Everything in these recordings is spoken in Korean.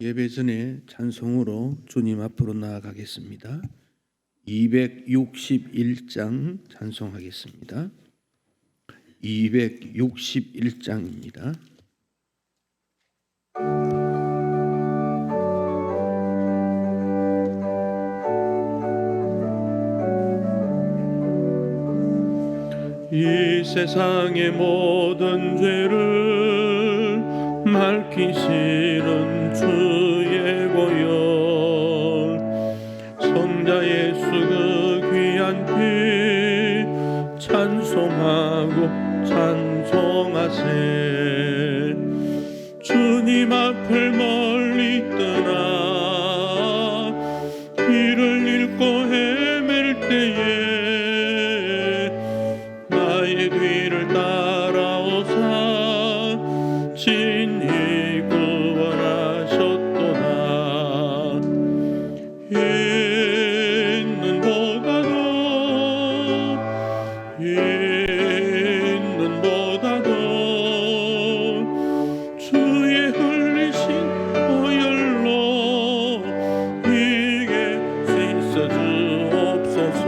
예배 전에 찬송으로 주님 앞으로 나아가겠습니다. 261장 찬송하겠습니다. 261장입니다. 이 세상의 모든 죄를 밝히시는 주의 보혈, 성자 예수 그 귀한 피 찬송하고 찬송하세. 주님 앞을 멀리 떠나 길을 잃고 헤맬 때에 나의 뒤를 따라오사 친히 구원하셨도다. 있는 보다도 주의 흘리신 보혈로 이게 씻어 주옵소서.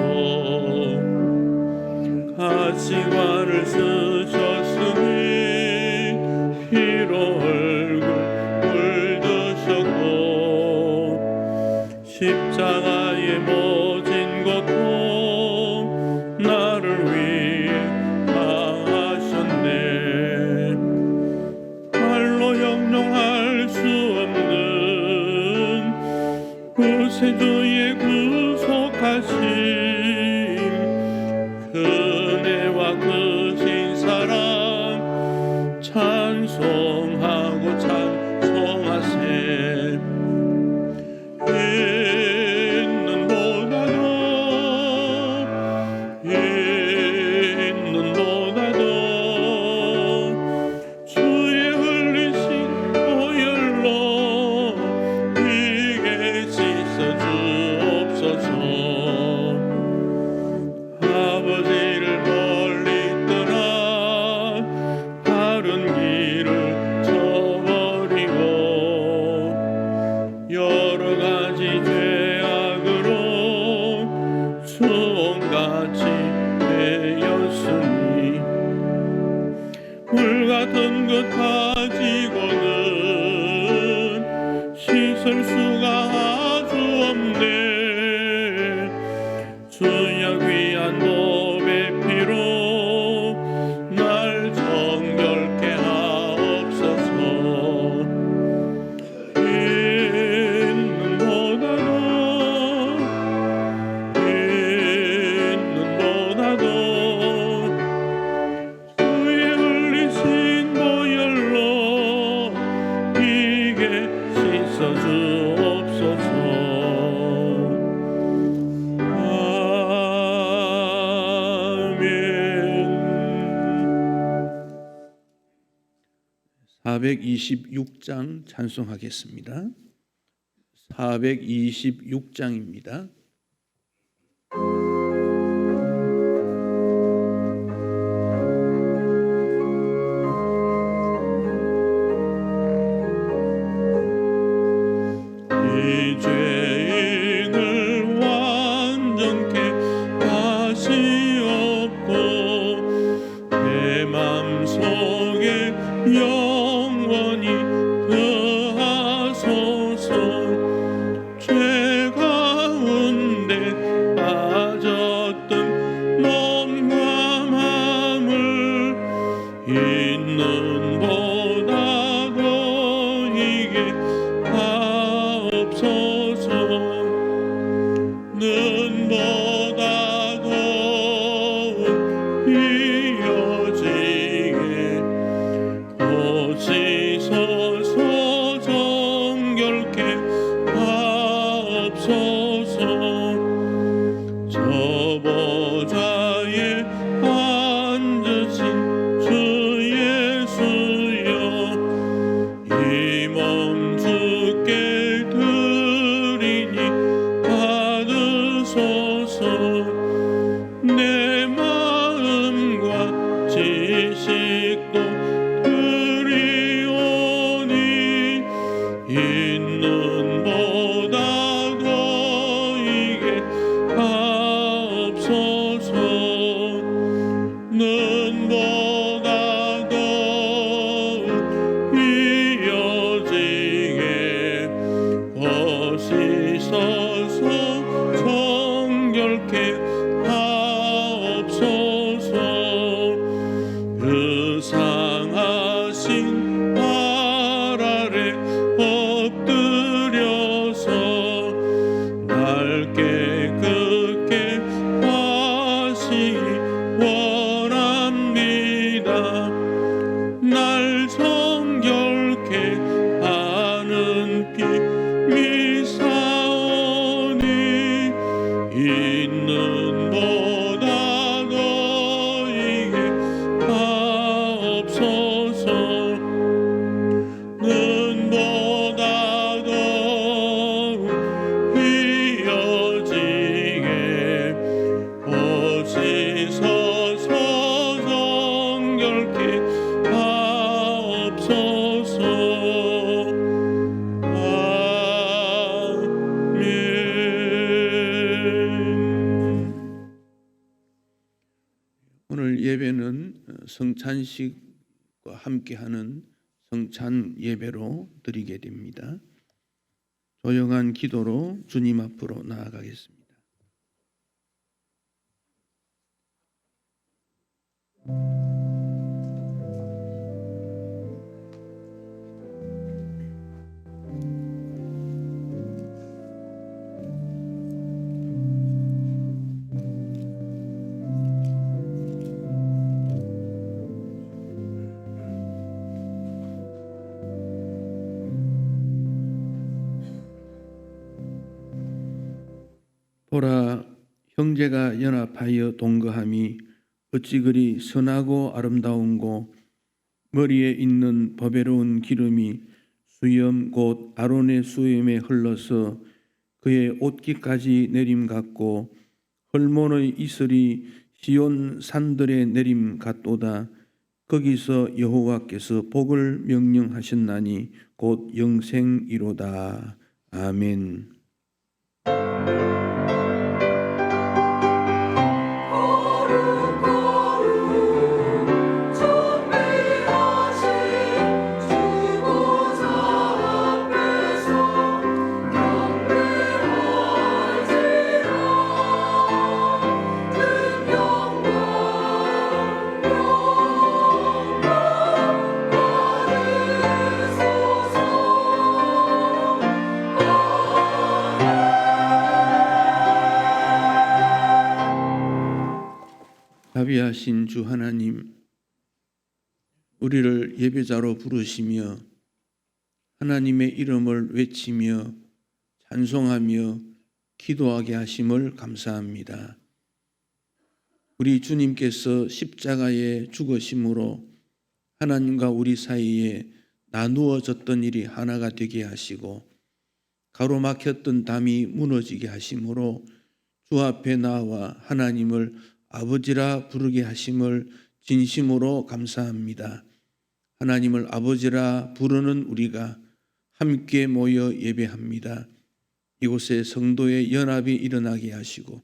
가시관을 쓰셨으니 피로 얼굴 물드셨고 십자가에 모진 것도 나를 위해 당하셨네. 말로 형용할 수 없는 구세주의 구속하심, 은혜와 크신 사랑 찬송하고 찬송하세. 있는 보다도 주의 흘리신 보혈로 이게 씻어 주옵소서. 아버지를 멀리 떠나 다른 길을 저버리고 여러 가지 죄악으로 수온같이 되었으니 물같은 것 가지고는 씻을 수가 아주 없네. 주의 귀한 몸의 피로 날 정결케 하옵소서. 있는 보다도 주의 흘리신 보혈로 이게 씻어 주옵소서. 아멘. 426장 찬송하겠습니다. 426장입니다. 이 죄인을 완전케 하시옵고 내 맘속에 영원히 거하소서. 죄 가운데 빠졌던 몸과 마음을 있는 보다도 이게 하옵소서. 는 보다도 이어지게 씻어서 정결케 하옵소서. 저 보좌에 앉으신 주 예수여, 이 몸 주께 드리니 받으소서. 하옵소서. 눈보다 더욱 휘어지게 거시서서 정결케 하옵소서. 그 상하신 발 아래 엎드려서 날 깨끗게 하시기 원합니다. 날 정결케 하는 피 미사오니 있는 보다 너희에게 하옵소서. 눈보다 더욱 휘어지게 거시서서 정결케 하옵소서. 아멘. 오늘 예배는 성찬식과 함께하는 성찬 예배로 드리게 됩니다. 조용한 기도로 주님 앞으로 나아가겠습니다. 보라, 형제가 연합하여 동거함이 어찌 그리 선하고 아름다운고, 머리에 있는 보배로운 기름이 수염 곧 아론의 수염에 흘러서 그의 옷깃까지 내림 같고, 헐몬의 이슬이 시온 산들에 내림 같도다. 거기서 여호와께서 복을 명령하셨나니 곧 영생이로다. 아멘. 자비하신 주 하나님, 우리를 예배자로 부르시며 하나님의 이름을 외치며 찬송하며 기도하게 하심을 감사합니다. 우리 주님께서 십자가에 죽으심으로 하나님과 우리 사이에 나누어졌던 일이 하나가 되게 하시고, 가로막혔던 담이 무너지게 하심으로 주 앞에 나와 하나님을 아버지라 부르게 하심을 진심으로 감사합니다. 하나님을 아버지라 부르는 우리가 함께 모여 예배합니다. 이곳에 성도의 연합이 일어나게 하시고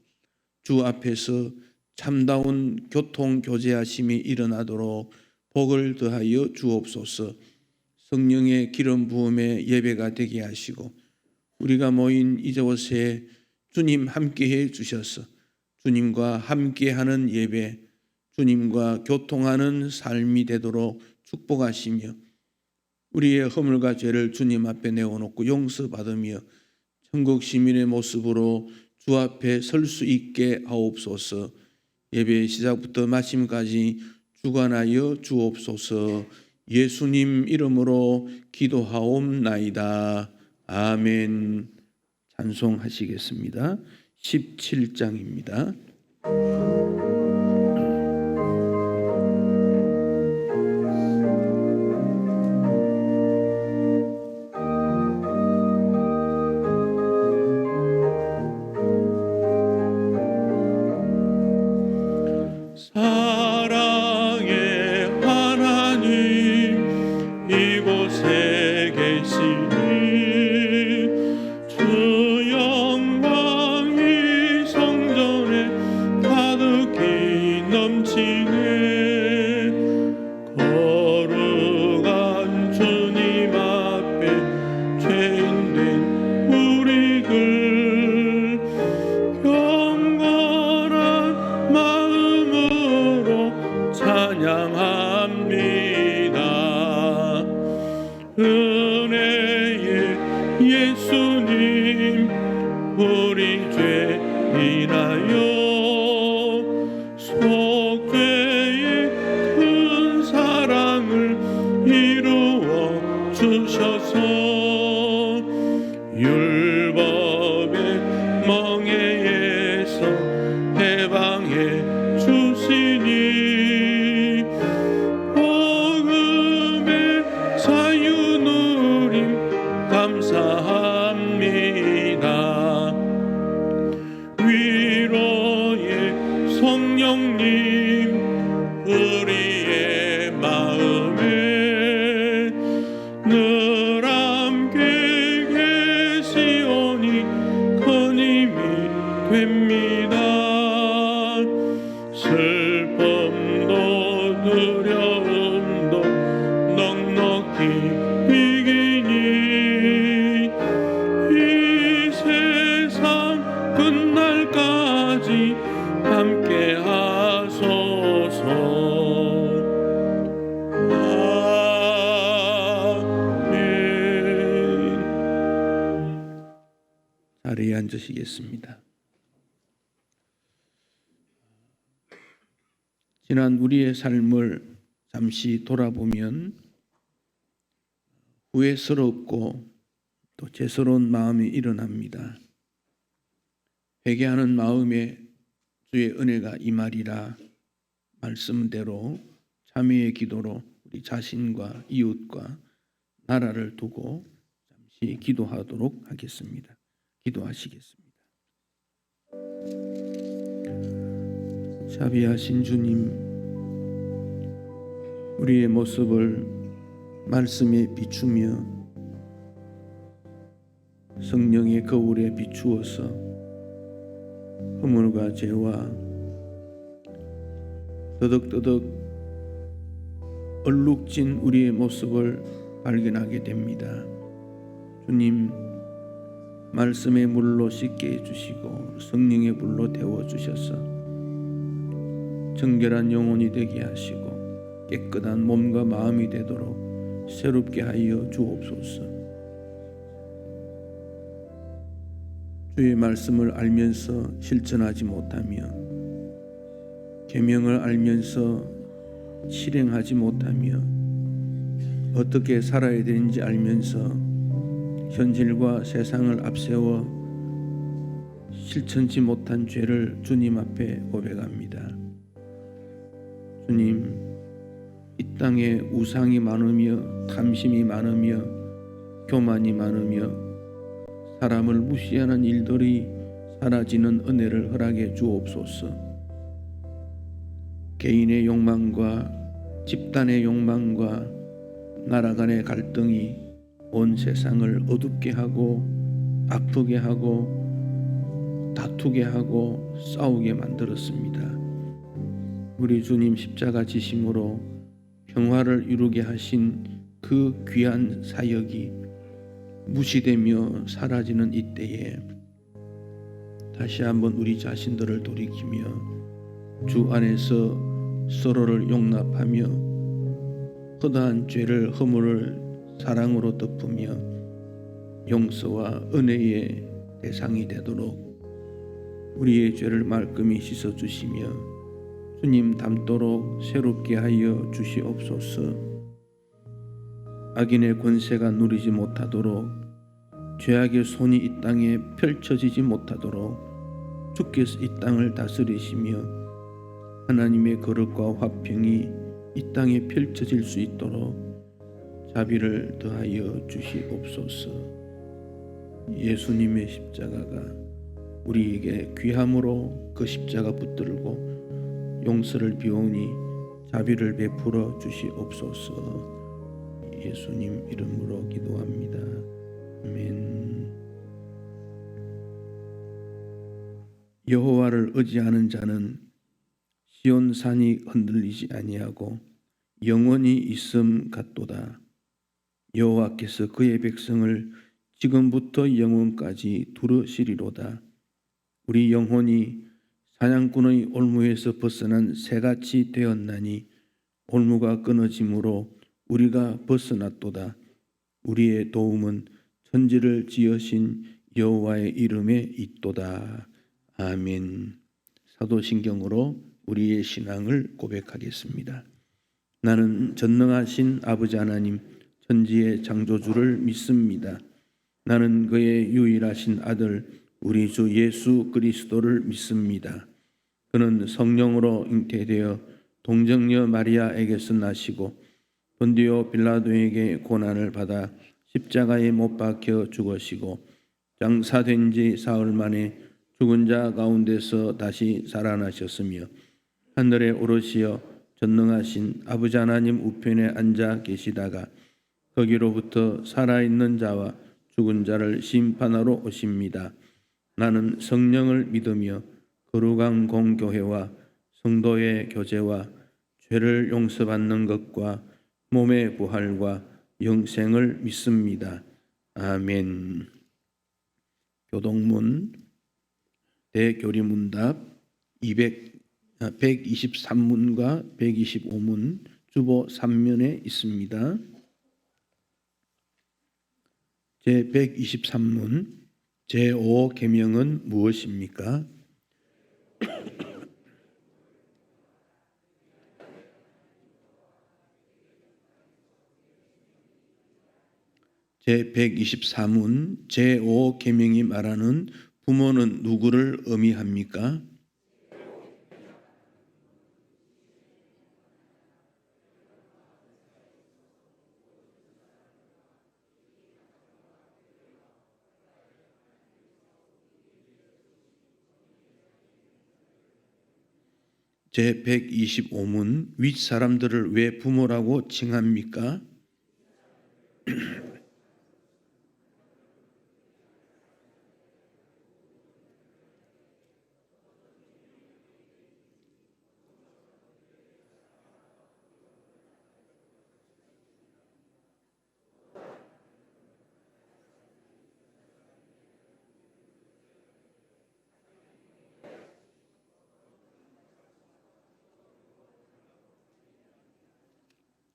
주 앞에서 참다운 교통 교제하심이 일어나도록 복을 더하여 주옵소서. 성령의 기름 부음의 예배가 되게 하시고 우리가 모인 이곳에 주님 함께해 주셔서 주님과 함께하는 예배, 주님과 교통하는 삶이 되도록 축복하시며 우리의 허물과 죄를 주님 앞에 내어놓고 용서받으며 천국 시민의 모습으로 주 앞에 설 수 있게 하옵소서. 예배 시작부터 마침까지 주관하여 주옵소서. 예수님 이름으로 기도하옵나이다. 아멘. 찬송하시겠습니다. 17장입니다. 사랑의 하나님 이곳에 계시니 주 영광이 성령 속죄의 큰 사랑을 이루어 주셔서 율법의 멍에에서 해방해 주시니 복음의 자유 누림 감사합니다. 위로의 성령님 우리의 마음에 늘 함께 계시오니 큰 힘이 됩니다. 슬픔도 두려움도 넉넉히 이기니 이 세상 끝날까지 함께 하소서. 아멘. 자리에 앉으시겠습니다. 지난 우리의 삶을 잠시 돌아보면 후회스럽고 또 죄스러운 마음이 일어납니다. 회개하는 마음에 주의 은혜가 임하리라 말씀대로 참회의 기도로 우리 자신과 이웃과 나라를 두고 잠시 기도하도록 하겠습니다. 기도하시겠습니다. 자비하신 주님, 우리의 모습을 말씀에 비추며 성령의 거울에 비추어서 허물과 죄와 더덕더덕 얼룩진 우리의 모습을 발견하게 됩니다. 주님, 말씀의 물로 씻게 해주시고 성령의 물로 데워주셔서 정결한 영혼이 되게 하시고 깨끗한 몸과 마음이 되도록 새롭게 하여 주옵소서. 주의 말씀을 알면서 실천하지 못하며 계명을 알면서 실행하지 못하며 어떻게 살아야 되는지 알면서 현실과 세상을 앞세워 실천치 못한 죄를 주님 앞에 고백합니다. 주님, 이 땅에 우상이 많으며 탐심이 많으며 교만이 많으며 사람을 무시하는 일들이 사라지는 은혜를 허락해 주옵소서. 개인의 욕망과 집단의 욕망과 나라 간의 갈등이 온 세상을 어둡게 하고 아프게 하고 다투게 하고 싸우게 만들었습니다. 우리 주님 십자가 지심으로 평화를 이루게 하신 그 귀한 사역이 무시되며 사라지는 이때에 다시 한번 우리 자신들을 돌이키며 주 안에서 서로를 용납하며 허다한 죄를 허물을 사랑으로 덮으며 용서와 은혜의 대상이 되도록 우리의 죄를 말끔히 씻어주시며 주님 닮도록 새롭게 하여 주시옵소서. 악인의 권세가 누리지 못하도록 죄악의 손이 이 땅에 펼쳐지지 못하도록 주께서 이 땅을 다스리시며 하나님의 거룩과 화평이 이 땅에 펼쳐질 수 있도록 자비를 더하여 주시옵소서. 예수님의 십자가가 우리에게 귀함으로 그 십자가 붙들고 용서를 비우니 자비를 베풀어 주시옵소서. 예수님 이름으로 기도합니다. 아멘. 여호와를 의지하는 자는 시온 산이 흔들리지 아니하고 영원히 있음 같도다. 여호와께서 그의 백성을 지금부터 영원까지 두르시리로다. 우리 영혼이 사냥꾼의 올무에서 벗어난 새같이 되었나니 올무가 끊어짐으로 우리가 벗어났도다. 우리의 도움은 천지를 지으신 여호와의 이름에 있도다. 아멘. 사도신경으로 우리의 신앙을 고백하겠습니다. 나는 전능하신 아버지 하나님 천지의 창조주를 믿습니다. 나는 그의 유일하신 아들 우리 주 예수 그리스도를 믿습니다. 그는 성령으로 잉태되어 동정녀 마리아에게서 나시고 본디오 빌라도에게 고난을 받아 십자가에 못 박혀 죽으시고 장사된 지 사흘 만에 죽은 자 가운데서 다시 살아나셨으며 하늘에 오르시어 전능하신 아버지 하나님 우편에 앉아 계시다가 거기로부터 살아있는 자와 죽은 자를 심판하러 오십니다. 나는 성령을 믿으며 거룩한 공교회와 성도의 교제와 죄를 용서받는 것과 몸의 부활과 영생을 믿습니다. 아멘. 교동문 대교리문답 123문과 125문 주보 3면에 있습니다. 제123문 제5계명은 무엇입니까? 제124문 제5계명이 말하는 부모는 누구를 의미합니까? 제125문 윗사람들을 왜 부모라고 칭합니까?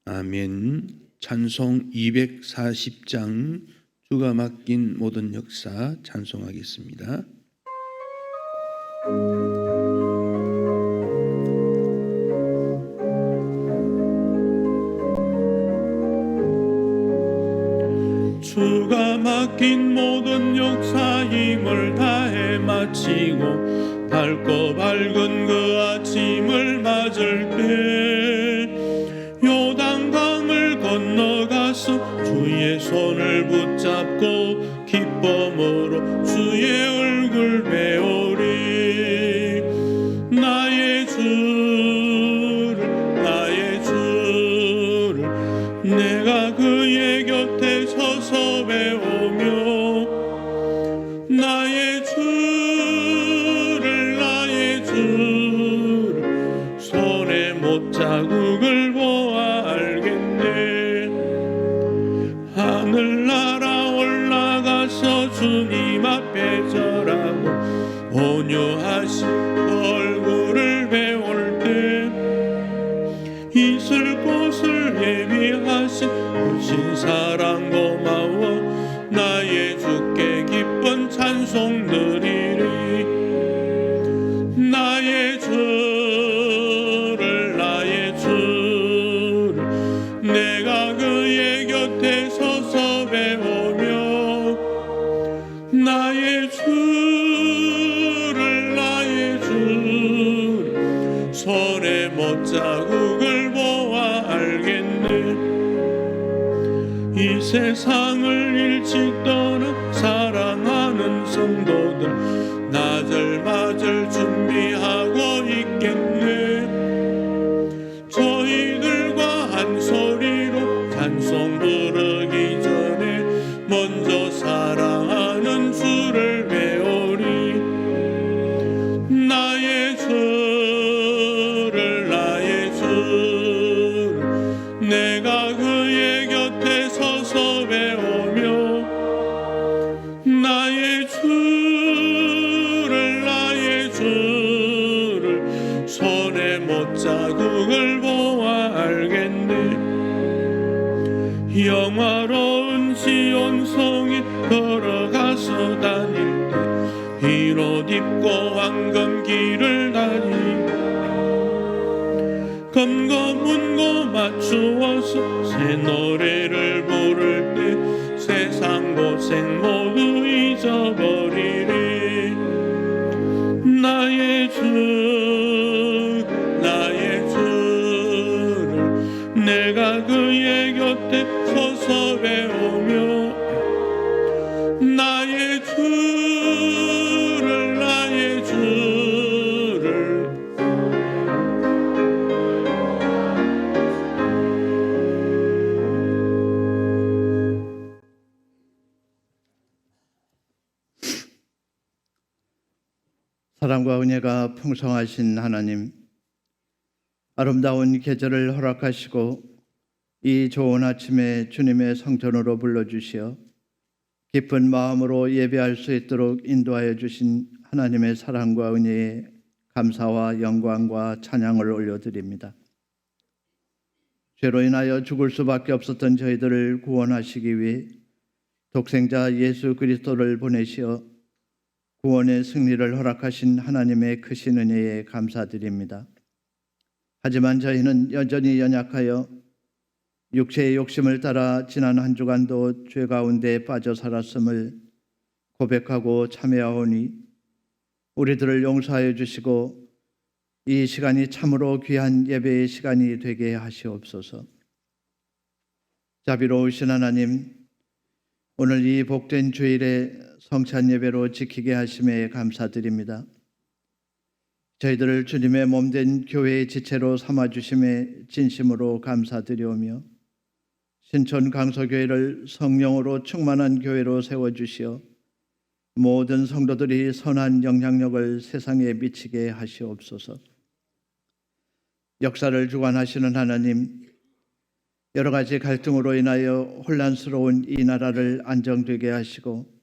아멘. 찬송 240장 주가 맡긴 모든 역사 찬송하겠습니다. 주가 맡긴 모든 역사 힘을 다해 마치고 밝고 밝은 그 아침을 맞을 때 요단강을 건너가서 주의 손을 붙잡고 기쁨으로 주의 얼굴 배우리. 나의 주를 내가 그의 곁에 서서 배우며 나의 주를 손에 못자국을 보아 알겠네. 하늘나라 올라가서 주님 앞에 절하고 온유하신 얼굴을 배울 때 있을 곳을 예비하신 오신 사랑 고마워 나의 주께 기쁜 찬송 드리리. 나의 주를 내가 그의 곁에 서서 배우며 나의 주를 손에 못자국을 보아 알겠네. 이 세상을 일찍 떠나 사랑하는 성도들 나절마절 준비하고 있겠네. 저희들과 한 소리로 찬송 부르기 전에 먼저 사랑하는 주를 배우리. 나의 주를 내가 그의 곁에 서서 배우며 나의 주를 손에 못자국을 보아 알겠네. 영화로운 시온성에 걸어가서 다닐 때 흰옷 입고 황금 길을 다 검거문고 맞추어서 새 노래를 부를 때 세상 고생 모두 잊어버리리. 나의 주를 내가 그의 곁에 서서 배우며 나의 주를 사랑과 은혜가 풍성하신 하나님, 아름다운 계절을 허락하시고 이 좋은 아침에 주님의 성전으로 불러주시어 깊은 마음으로 예배할 수 있도록 인도하여 주신 하나님의 사랑과 은혜에 감사와 영광과 찬양을 올려드립니다. 죄로 인하여 죽을 수밖에 없었던 저희들을 구원하시기 위해 독생자 예수 그리스도를 보내시어 구원의 승리를 허락하신 하나님의 크신 은혜에 감사드립니다. 하지만 저희는 여전히 연약하여 육체의 욕심을 따라 지난 한 주간도 죄 가운데 빠져 살았음을 고백하고 참회하오니 우리들을 용서하여 주시고 이 시간이 참으로 귀한 예배의 시간이 되게 하시옵소서. 자비로우신 하나님, 오늘 이 복된 주일에 성찬 예배로 지키게 하심에 감사드립니다. 저희들을 주님의 몸된 교회의 지체로 삼아주심에 진심으로 감사드리오며 신촌 강서교회를 성령으로 충만한 교회로 세워주시어 모든 성도들이 선한 영향력을 세상에 미치게 하시옵소서. 역사를 주관하시는 하나님, 여러 가지 갈등으로 인하여 혼란스러운 이 나라를 안정되게 하시고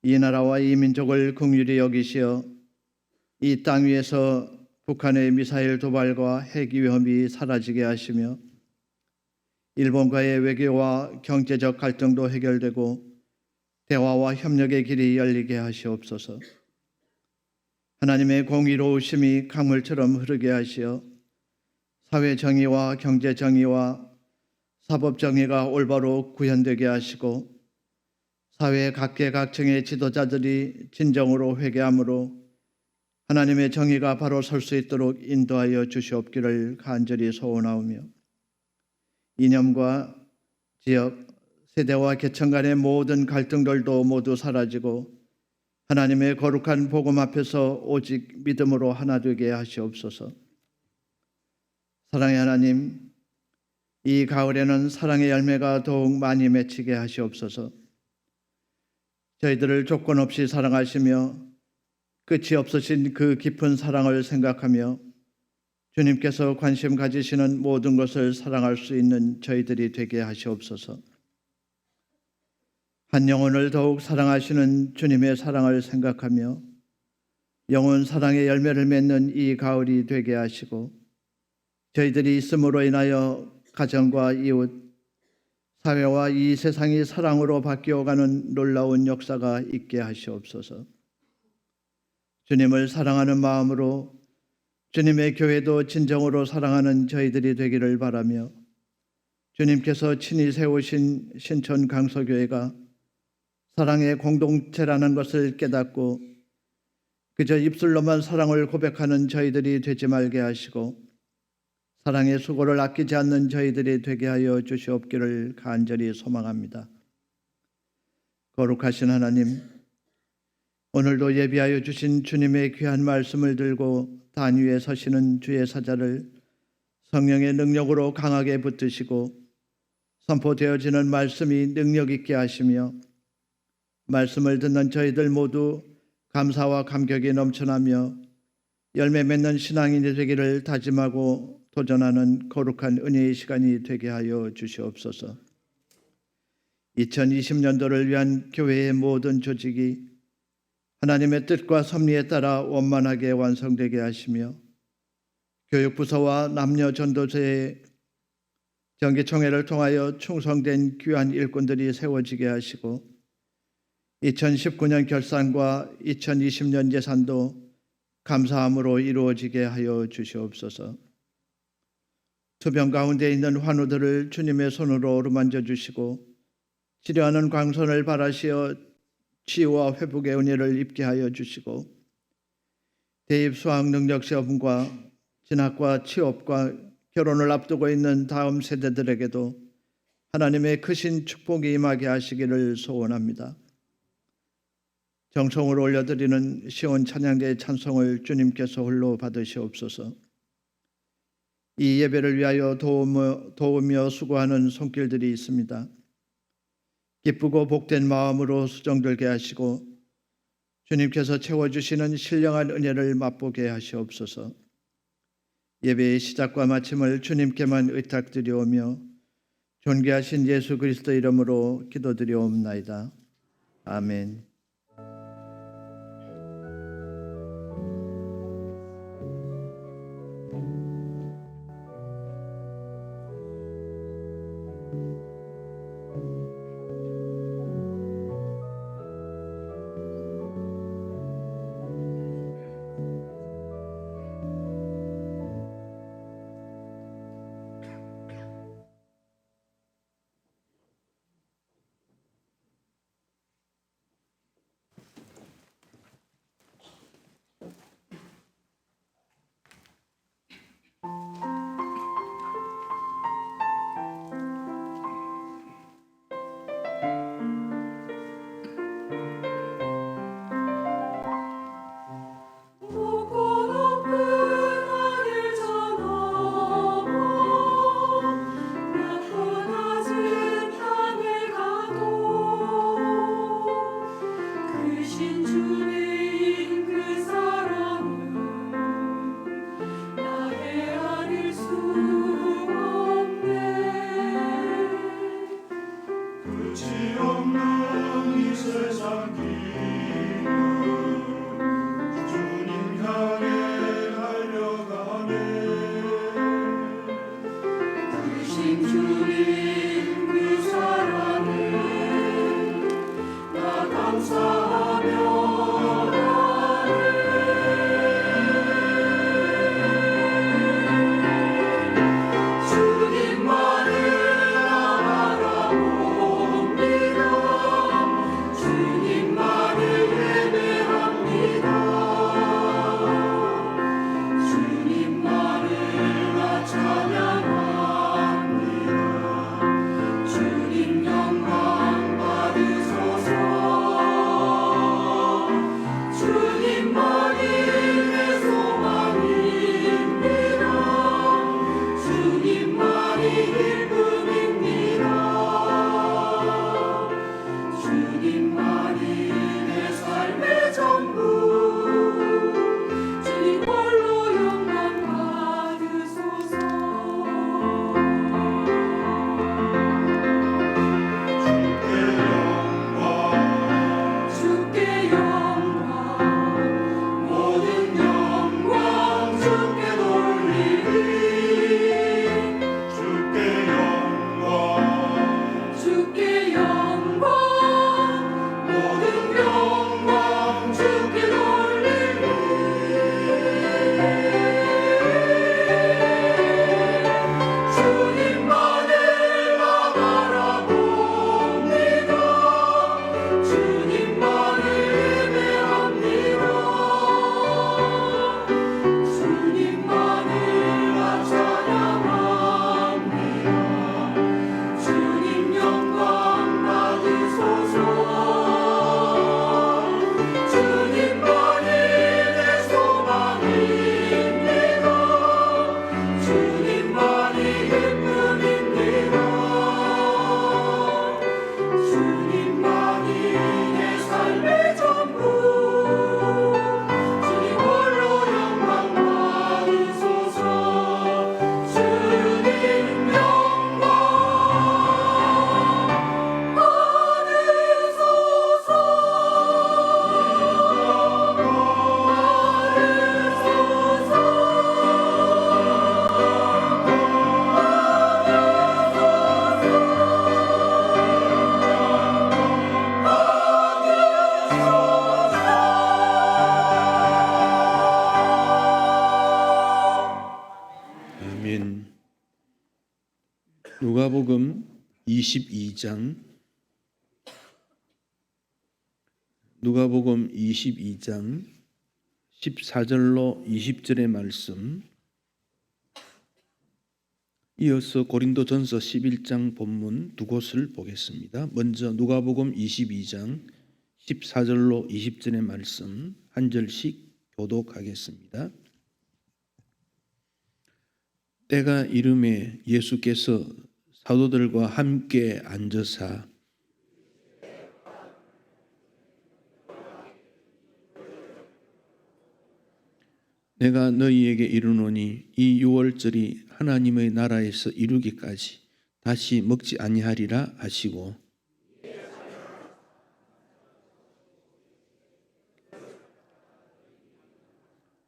이 나라와 이 민족을 긍휼히 여기시어 이 땅 위에서 북한의 미사일 도발과 핵 위험이 사라지게 하시며 일본과의 외교와 경제적 갈등도 해결되고 대화와 협력의 길이 열리게 하시옵소서. 하나님의 공의로우심이 강물처럼 흐르게 하시어 사회 정의와 경제 정의와 사법 정의가 올바로 구현되게 하시고 사회 각계각층의 지도자들이 진정으로 회개함으로 하나님의 정의가 바로 설 수 있도록 인도하여 주시옵기를 간절히 소원하오며 이념과 지역, 세대와 계층 간의 모든 갈등들도 모두 사라지고 하나님의 거룩한 복음 앞에서 오직 믿음으로 하나 되게 하시옵소서. 사랑의 하나님, 이 가을에는 사랑의 열매가 더욱 많이 맺히게 하시옵소서. 저희들을 조건 없이 사랑하시며 끝이 없으신 그 깊은 사랑을 생각하며 주님께서 관심 가지시는 모든 것을 사랑할 수 있는 저희들이 되게 하시옵소서. 한 영혼을 더욱 사랑하시는 주님의 사랑을 생각하며 영혼 사랑의 열매를 맺는 이 가을이 되게 하시고 저희들이 있음으로 인하여 가정과 이웃, 사회와 이 세상이 사랑으로 바뀌어가는 놀라운 역사가 있게 하시옵소서. 주님을 사랑하는 마음으로 주님의 교회도 진정으로 사랑하는 저희들이 되기를 바라며 주님께서 친히 세우신 신촌 강서교회가 사랑의 공동체라는 것을 깨닫고 그저 입술로만 사랑을 고백하는 저희들이 되지 말게 하시고 사랑의 수고를 아끼지 않는 저희들이 되게 하여 주시옵기를 간절히 소망합니다. 거룩하신 하나님, 오늘도 예비하여 주신 주님의 귀한 말씀을 들고 단 위에 서시는 주의 사자를 성령의 능력으로 강하게 붙드시고 선포되어지는 말씀이 능력 있게 하시며 말씀을 듣는 저희들 모두 감사와 감격이 넘쳐나며 열매 맺는 신앙인이 되기를 다짐하고 도전하는 거룩한 은혜의 시간이 되게 하여 주시옵소서. 2020년도를 위한 교회의 모든 조직이 하나님의 뜻과 섭리에 따라 원만하게 완성되게 하시며 교육부서와 남녀 전도제의 정기총회를 통하여 충성된 귀한 일꾼들이 세워지게 하시고 2019년 결산과 2020년 예산도 감사함으로 이루어지게 하여 주시옵소서. 소변 가운데 있는 환우들을 주님의 손으로 어루만져 주시고 치료하는 광선을 바라시어 치유와 회복의 은혜를 입게 하여 주시고 대입 수학 능력 시험과 진학과 취업과 결혼을 앞두고 있는 다음 세대들에게도 하나님의 크신 축복이 임하게 하시기를 소원합니다. 정성을 올려드리는 시온 찬양대의 찬송을 주님께서 홀로 받으시옵소서. 이 예배를 위하여 도우며 수고하는 손길들이 있습니다. 기쁘고 복된 마음으로 수정들게 하시고 주님께서 채워주시는 신령한 은혜를 맛보게 하시옵소서. 예배의 시작과 마침을 주님께만 의탁드리오며 존귀하신 예수 그리스도 이름으로 기도드리옵나이다. 아멘. 누가복음 22장 14절로 20절의 말씀, 이어서 고린도전서 11장 본문 두 곳을 보겠습니다. 먼저 누가복음 22장 14절로 20절의 말씀 한 절씩 교독하겠습니다. 때가 이름에 예수께서 사도들과 함께 앉으사 내가 너희에게 이르노니 이 유월절이 하나님의 나라에서 이루기까지 다시 먹지 아니하리라 하시고,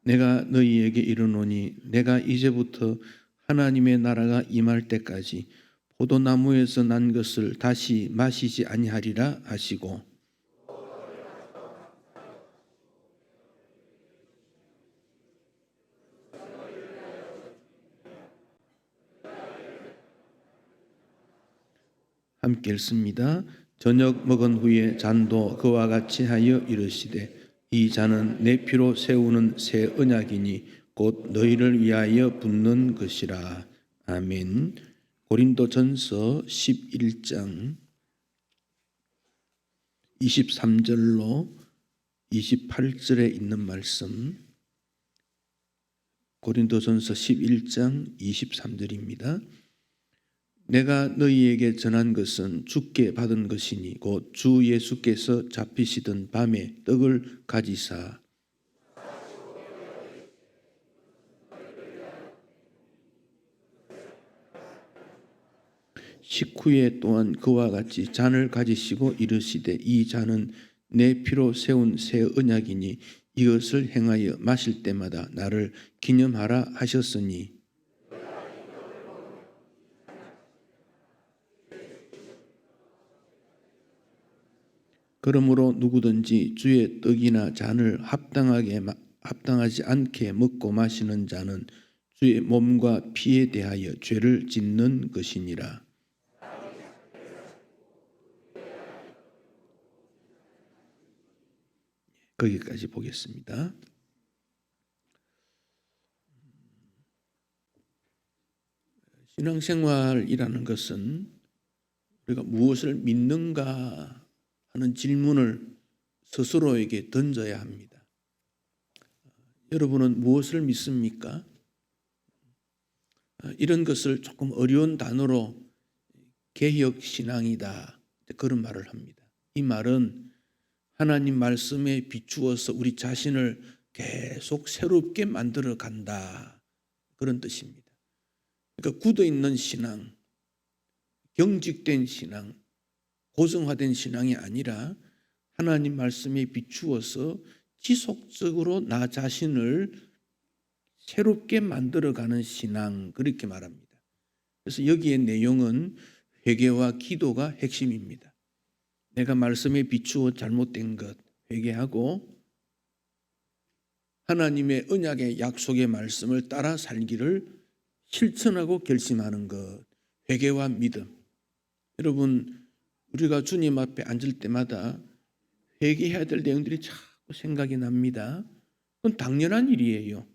내가 너희에게 이르노니 내가 이제부터 하나님의 나라가 임할 때까지 포도나무에서 난 것을 다시 마시지 아니하리라 하시고, 함께 읽습니다. 저녁 먹은 후에 잔도 그와 같이 하여 이르시되 이 잔은 내 피로 세우는 새 언약이니 곧 너희를 위하여 붓는 것이라. 아멘. 고린도전서 11장 23절로 28절에 있는 말씀, 고린도전서 11장 23절입니다. 내가 너희에게 전한 것은 주께 받은 것이니 곧 주 예수께서 잡히시던 밤에 떡을 가지사 식후에 또한 그와 같이 잔을 가지시고 이르시되 이 잔은 내 피로 세운 새 언약이니 이것을 행하여 마실 때마다 나를 기념하라 하셨으니, 그러므로 누구든지 주의 떡이나 잔을 합당하지 않게 먹고 마시는 자는 주의 몸과 피에 대하여 죄를 짓는 것이니라. 거기까지 보겠습니다. 신앙생활이라는 것은 우리가 무엇을 믿는가 하는 질문을 스스로에게 던져야 합니다. 여러분은 무엇을 믿습니까? 이런 것을 조금 어려운 단어로 개혁신앙이다, 그런 말을 합니다. 이 말은 하나님 말씀에 비추어서 우리 자신을 계속 새롭게 만들어 간다, 그런 뜻입니다. 그러니까 굳어있는 신앙, 경직된 신앙, 고정화된 신앙이 아니라 하나님 말씀에 비추어서 지속적으로 나 자신을 새롭게 만들어가는 신앙, 그렇게 말합니다. 그래서 여기에 내용은 회개와 기도가 핵심입니다. 내가 말씀에 비추어 잘못된 것 회개하고 하나님의 언약의 약속의 말씀을 따라 살기를 실천하고 결심하는 것, 회개와 믿음. 여러분, 우리가 주님 앞에 앉을 때마다 회개해야 될 내용들이 자꾸 생각이 납니다. 그건 당연한 일이에요.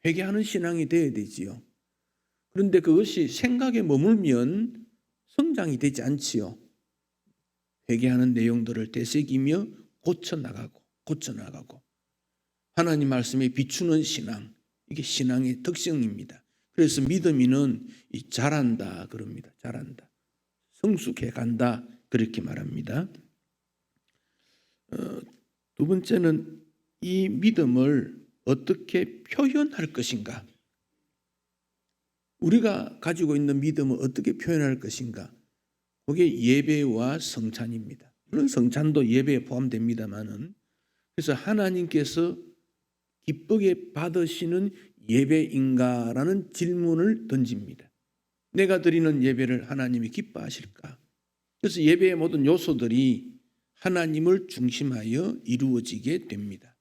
회개하는 신앙이 되어야 되지요. 그런데 그것이 생각에 머물면 성장이 되지 않지요. 회개하는 내용들을 되새기며 고쳐나가고 하나님 말씀에 비추는 신앙, 이게 신앙의 특성입니다. 그래서 믿음이는 잘한다 그럽니다. 잘한다. 성숙해 간다, 그렇게 말합니다. 두 번째는 이 믿음을 어떻게 표현할 것인가? 우리가 가지고 있는 믿음을 어떻게 표현할 것인가? 그게 예배와 성찬입니다. 물론 성찬도 예배에 포함됩니다만은, 그래서 하나님께서 기쁘게 받으시는 예배인가라는 질문을 던집니다. 내가 드리는 예배를 하나님이 기뻐하실까? 그래서 예배의 모든 요소들이 하나님을 중심하여 이루어지게 됩니다.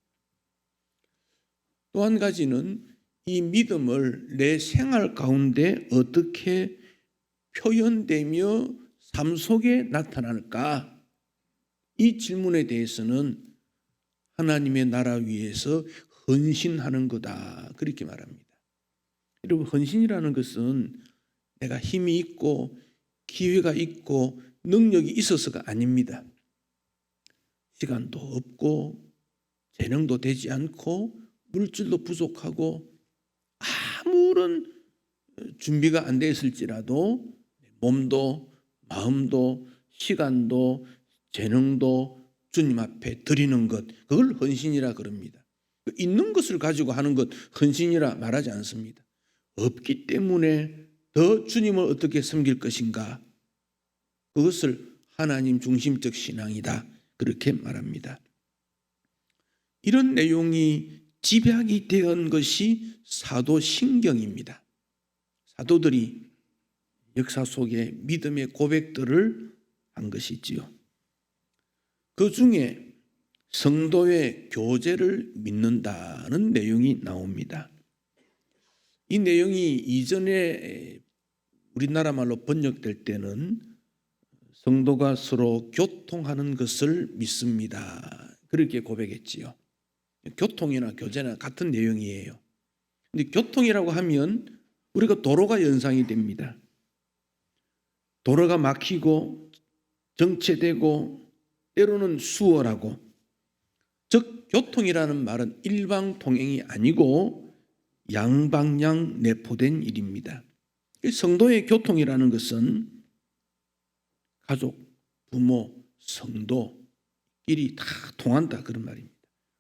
또 한 가지는 이 믿음을 내 생활 가운데 어떻게 표현되며 삶 속에 나타날까? 이 질문에 대해서는 하나님의 나라 위해서 헌신하는 거다, 그렇게 말합니다. 여러분, 헌신이라는 것은 내가 힘이 있고 기회가 있고 능력이 있어서가 아닙니다. 시간도 없고 재능도 되지 않고 물질도 부족하고 아무런 준비가 안 돼 있을지라도 몸도 마음도 시간도 재능도 주님 앞에 드리는 것, 그걸 헌신이라 그럽니다. 있는 것을 가지고 하는 것 헌신이라 말하지 않습니다. 없기 때문에 더 주님을 어떻게 섬길 것인가, 그것을 하나님 중심적 신앙이다, 그렇게 말합니다. 이런 내용이 집약이 된 것이 사도신경입니다. 사도들이 역사 속에 믿음의 고백들을 한 것이지요. 그 중에 성도의 교제를 믿는다는 내용이 나옵니다. 이 내용이 이전에 우리나라 말로 번역될 때는 성도가 서로 교통하는 것을 믿습니다, 그렇게 고백했지요. 교통이나 교제나 같은 내용이에요. 근데 교통이라고 하면 우리가 도로가 연상이 됩니다. 도로가 막히고 정체되고 때로는 수월하고, 즉 교통이라는 말은 일방 통행이 아니고 양방향 내포된 일입니다. 성도의 교통이라는 것은 가족, 부모, 성도끼리 다 통한다, 그런 말입니다.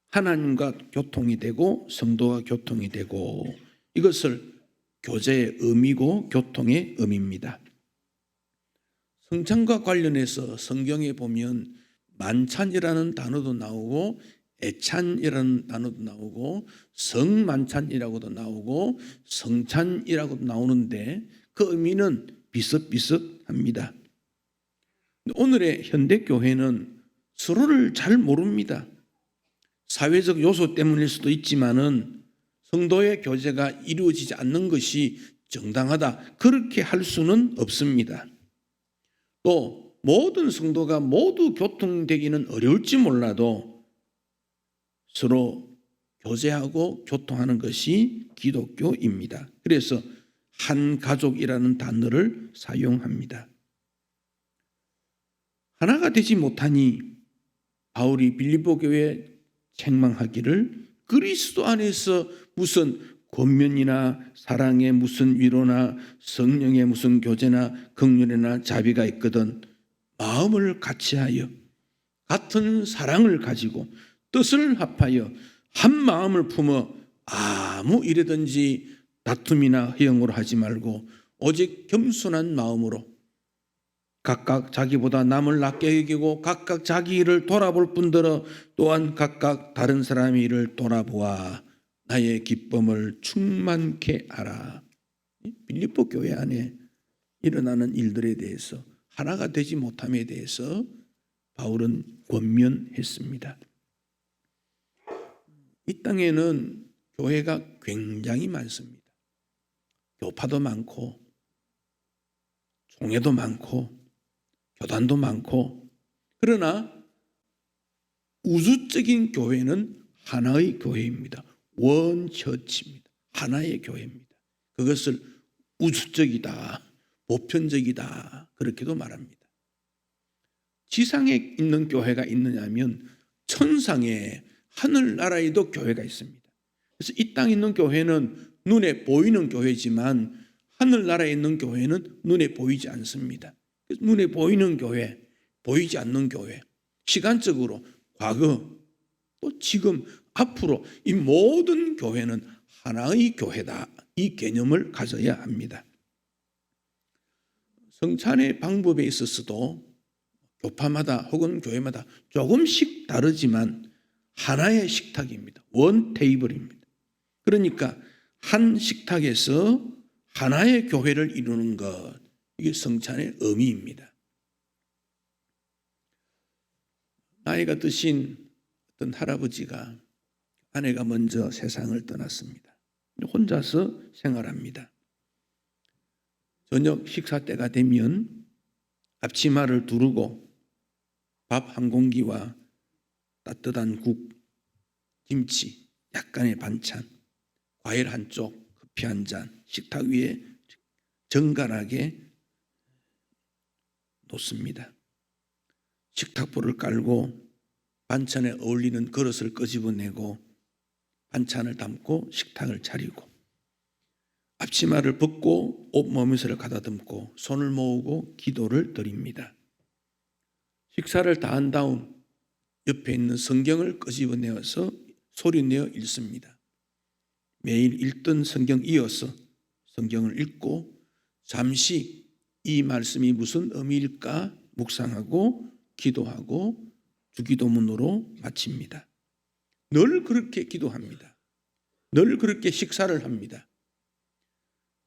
하나님과 교통이 되고 성도와 교통이 되고, 이것을 교제의 의미고 교통의 의미입니다. 성찬과 관련해서 성경에 보면 만찬이라는 단어도 나오고 애찬이라는 단어도 나오고 성만찬이라고도 나오고 성찬이라고도 나오는데 그 의미는 비슷비슷합니다. 오늘의 현대교회는 서로를 잘 모릅니다. 사회적 요소 때문일 수도 있지만은 성도의 교제가 이루어지지 않는 것이 정당하다, 그렇게 할 수는 없습니다. 또 모든 성도가 모두 교통되기는 어려울지 몰라도 서로 교제하고 교통하는 것이 기독교입니다. 그래서 한 가족이라는 단어를 사용합니다. 하나가 되지 못하니 바울이 빌립보 교회에 책망하기를, 그리스도 안에서 무슨 권면이나 사랑의 무슨 위로나 성령의 무슨 교제나 긍휼이나 자비가 있거든 마음을 같이하여 같은 사랑을 가지고 뜻을 합하여 한 마음을 품어 아무 일이든지 다툼이나 허영으로 하지 말고 오직 겸손한 마음으로 각각 자기보다 남을 낫게 여기고 각각 자기 일을 돌아볼 뿐더러 또한 각각 다른 사람의 일을 돌아보아 나의 기쁨을 충만케 하라. 빌립보 교회 안에 일어나는 일들에 대해서, 하나가 되지 못함에 대해서 바울은 권면했습니다. 이 땅에는 교회가 굉장히 많습니다. 교파도 많고 종회도 많고 교단도 많고, 그러나 우주적인 교회는 하나의 교회입니다. 원처치입니다. 하나의 교회입니다. 그것을 우주적이다, 보편적이다, 그렇게도 말합니다. 지상에 있는 교회가 있느냐면 천상에 하늘나라에도 교회가 있습니다. 그래서 이 땅에 있는 교회는 눈에 보이는 교회지만 하늘나라에 있는 교회는 눈에 보이지 않습니다. 눈에 보이는 교회, 보이지 않는 교회, 시간적으로 과거 또 지금 앞으로 이 모든 교회는 하나의 교회다, 이 개념을 가져야 합니다. 성찬의 방법에 있어서도 교파마다 혹은 교회마다 조금씩 다르지만 하나의 식탁입니다. 원 테이블입니다. 그러니까 한 식탁에서 하나의 교회를 이루는 것, 이게 성찬의 의미입니다. 나이가 드신 어떤 할아버지가, 아내가 먼저 세상을 떠났습니다. 혼자서 생활합니다. 저녁 식사 때가 되면 앞치마를 두르고 밥 한 공기와 따뜻한 국, 김치, 약간의 반찬, 과일 한 쪽, 커피 한 잔 식탁 위에 정갈하게 놓습니다. 식탁보를 깔고 반찬에 어울리는 그릇을 끄집어내고 반찬을 담고 식탁을 차리고 앞치마를 벗고 옷머리를 가다듬고 손을 모으고 기도를 드립니다. 식사를 다 한 다음 옆에 있는 성경을 끄집어내어서 소리내어 읽습니다. 매일 읽던 성경 이어서 성경을 읽고 잠시 이 말씀이 무슨 의미일까 묵상하고 기도하고 주기도문으로 마칩니다. 늘 그렇게 기도합니다. 늘 그렇게 식사를 합니다.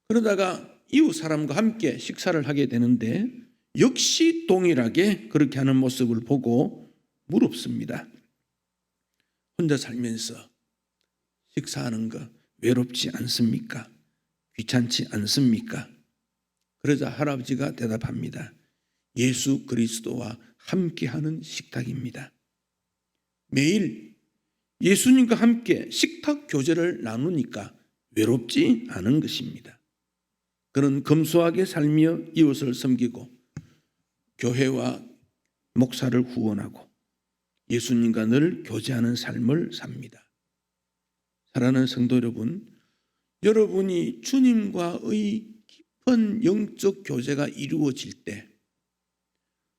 그러다가 이웃 사람과 함께 식사를 하게 되는데 역시 동일하게 그렇게 하는 모습을 보고 물었습니다. 혼자 살면서 식사하는 거 외롭지 않습니까? 귀찮지 않습니까? 그러자 할아버지가 대답합니다. 예수 그리스도와 함께하는 식탁입니다. 매일 예수님과 함께 식탁 교제를 나누니까 외롭지 않은 것입니다. 그는 검소하게 살며 이웃을 섬기고 교회와 목사를 후원하고 예수님과 늘 교제하는 삶을 삽니다. 사랑하는 성도 여러분, 여러분이 주님과의 깊은 영적 교제가 이루어질 때,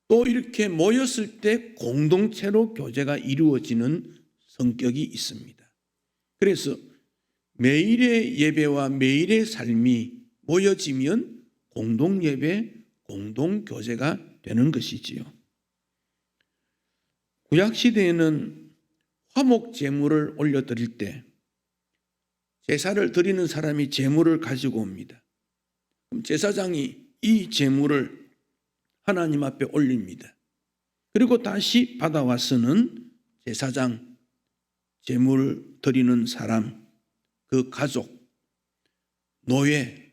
또 이렇게 모였을 때 공동체로 교제가 이루어지는 성격이 있습니다. 그래서 매일의 예배와 매일의 삶이 모여지면 공동예배, 공동교제가 되는 것이지요. 구약시대에는 화목제물을 올려드릴 때 제사를 드리는 사람이 제물을 가지고 옵니다. 그럼 제사장이 이 제물을 하나님 앞에 올립니다. 그리고 다시 받아와서는 제사장, 제물 드리는 사람, 그 가족, 노예,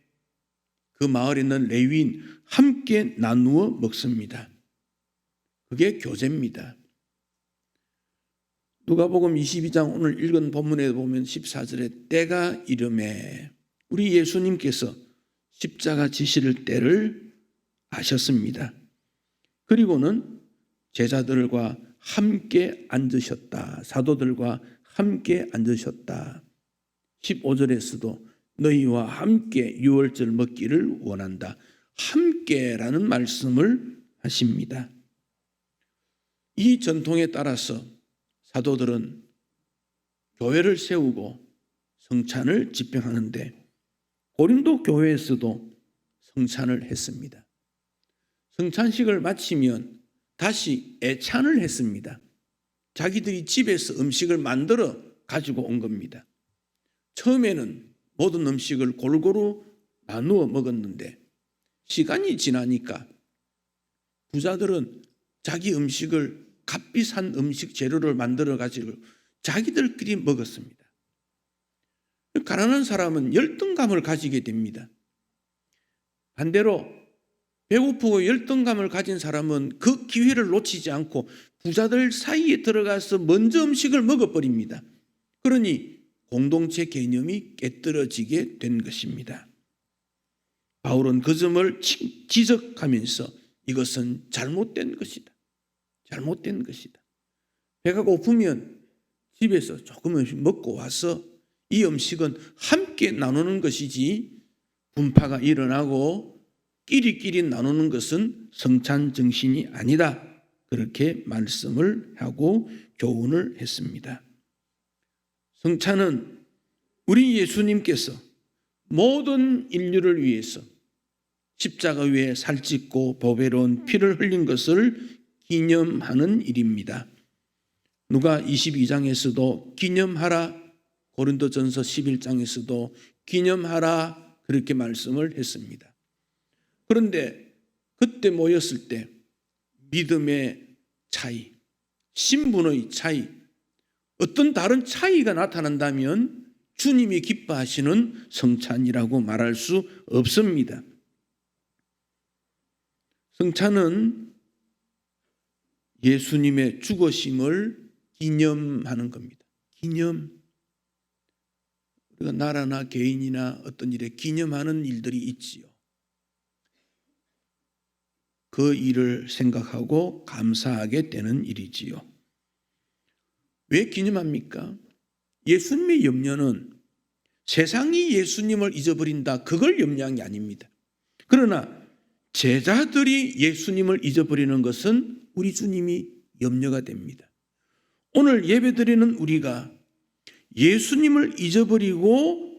그 마을에 있는 레위인 함께 나누어 먹습니다. 그게 교제입니다. 누가복음 22장 오늘 읽은 본문에 보면 14절에 때가 이름에 우리 예수님께서 십자가 지실 때를 아셨습니다. 그리고는 제자들과 함께 앉으셨다. 사도들과 함께 앉으셨다. 15절에서도 너희와 함께 유월절 먹기를 원한다. 함께라는 말씀을 하십니다. 이 전통에 따라서 사도들은 교회를 세우고 성찬을 집행하는데 고린도 교회에서도 성찬을 했습니다. 성찬식을 마치면 다시 애찬을 했습니다. 자기들이 집에서 음식을 만들어 가지고 온 겁니다. 처음에는 모든 음식을 골고루 나누어 먹었는데 시간이 지나니까 부자들은 자기 음식을 값비싼 음식 재료를 만들어 가지고 자기들끼리 먹었습니다. 가난한 사람은 열등감을 가지게 됩니다. 반대로 배고프고 열등감을 가진 사람은 그 기회를 놓치지 않고 부자들 사이에 들어가서 먼저 음식을 먹어버립니다. 그러니 공동체 개념이 깨뜨려지게 된 것입니다. 바울은 그 점을 지적하면서 이것은 잘못된 것이다. 잘못된 것이다. 배가 고프면 집에서 조금 음식 먹고 와서 이 음식은 함께 나누는 것이지 분파가 일어나고 끼리끼리 나누는 것은 성찬 정신이 아니다. 그렇게 말씀을 하고 교훈을 했습니다. 성찬은 우리 예수님께서 모든 인류를 위해서 십자가 위에 살찢고 보배로운 피를 흘린 것을 기념하는 일입니다. 누가 22장에서도 기념하라, 고린도전서 11장에서도 기념하라 그렇게 말씀을 했습니다. 그런데 그때 모였을 때 믿음의 차이, 신분의 차이, 어떤 다른 차이가 나타난다면 주님이 기뻐하시는 성찬이라고 말할 수 없습니다. 성찬은 예수님의 죽으심을 기념하는 겁니다. 기념. 우리가 나라나 개인이나 어떤 일에 기념하는 일들이 있지요. 그 일을 생각하고 감사하게 되는 일이지요. 왜 기념합니까? 예수님의 염려는 세상이 예수님을 잊어버린다, 그걸 염려한 게 아닙니다. 그러나 제자들이 예수님을 잊어버리는 것은 우리 주님이 염려가 됩니다. 오늘 예배드리는 우리가 예수님을 잊어버리고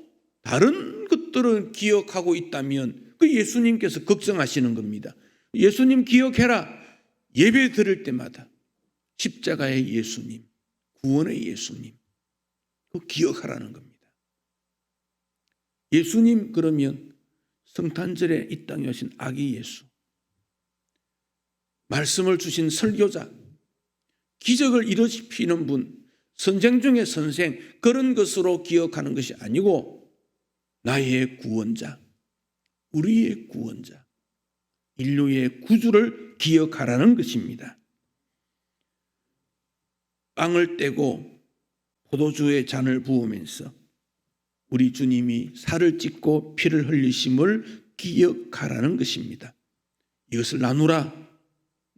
다른 것들을 기억하고 있다면 그 예수님께서 걱정하시는 겁니다. 예수님 기억해라. 예배 드릴 때마다 십자가의 예수님, 구원의 예수님, 그 기억하라는 겁니다. 예수님 그러면 성탄절에 이 땅에 오신 아기 예수, 말씀을 주신 설교자, 기적을 일으키는 분, 선생 중에 선생, 그런 것으로 기억하는 것이 아니고 나의 구원자, 우리의 구원자, 인류의 구주를 기억하라는 것입니다. 빵을 떼고 포도주의 잔을 부으면서 우리 주님이 살을 찢고 피를 흘리심을 기억하라는 것입니다. 이것을 나누라.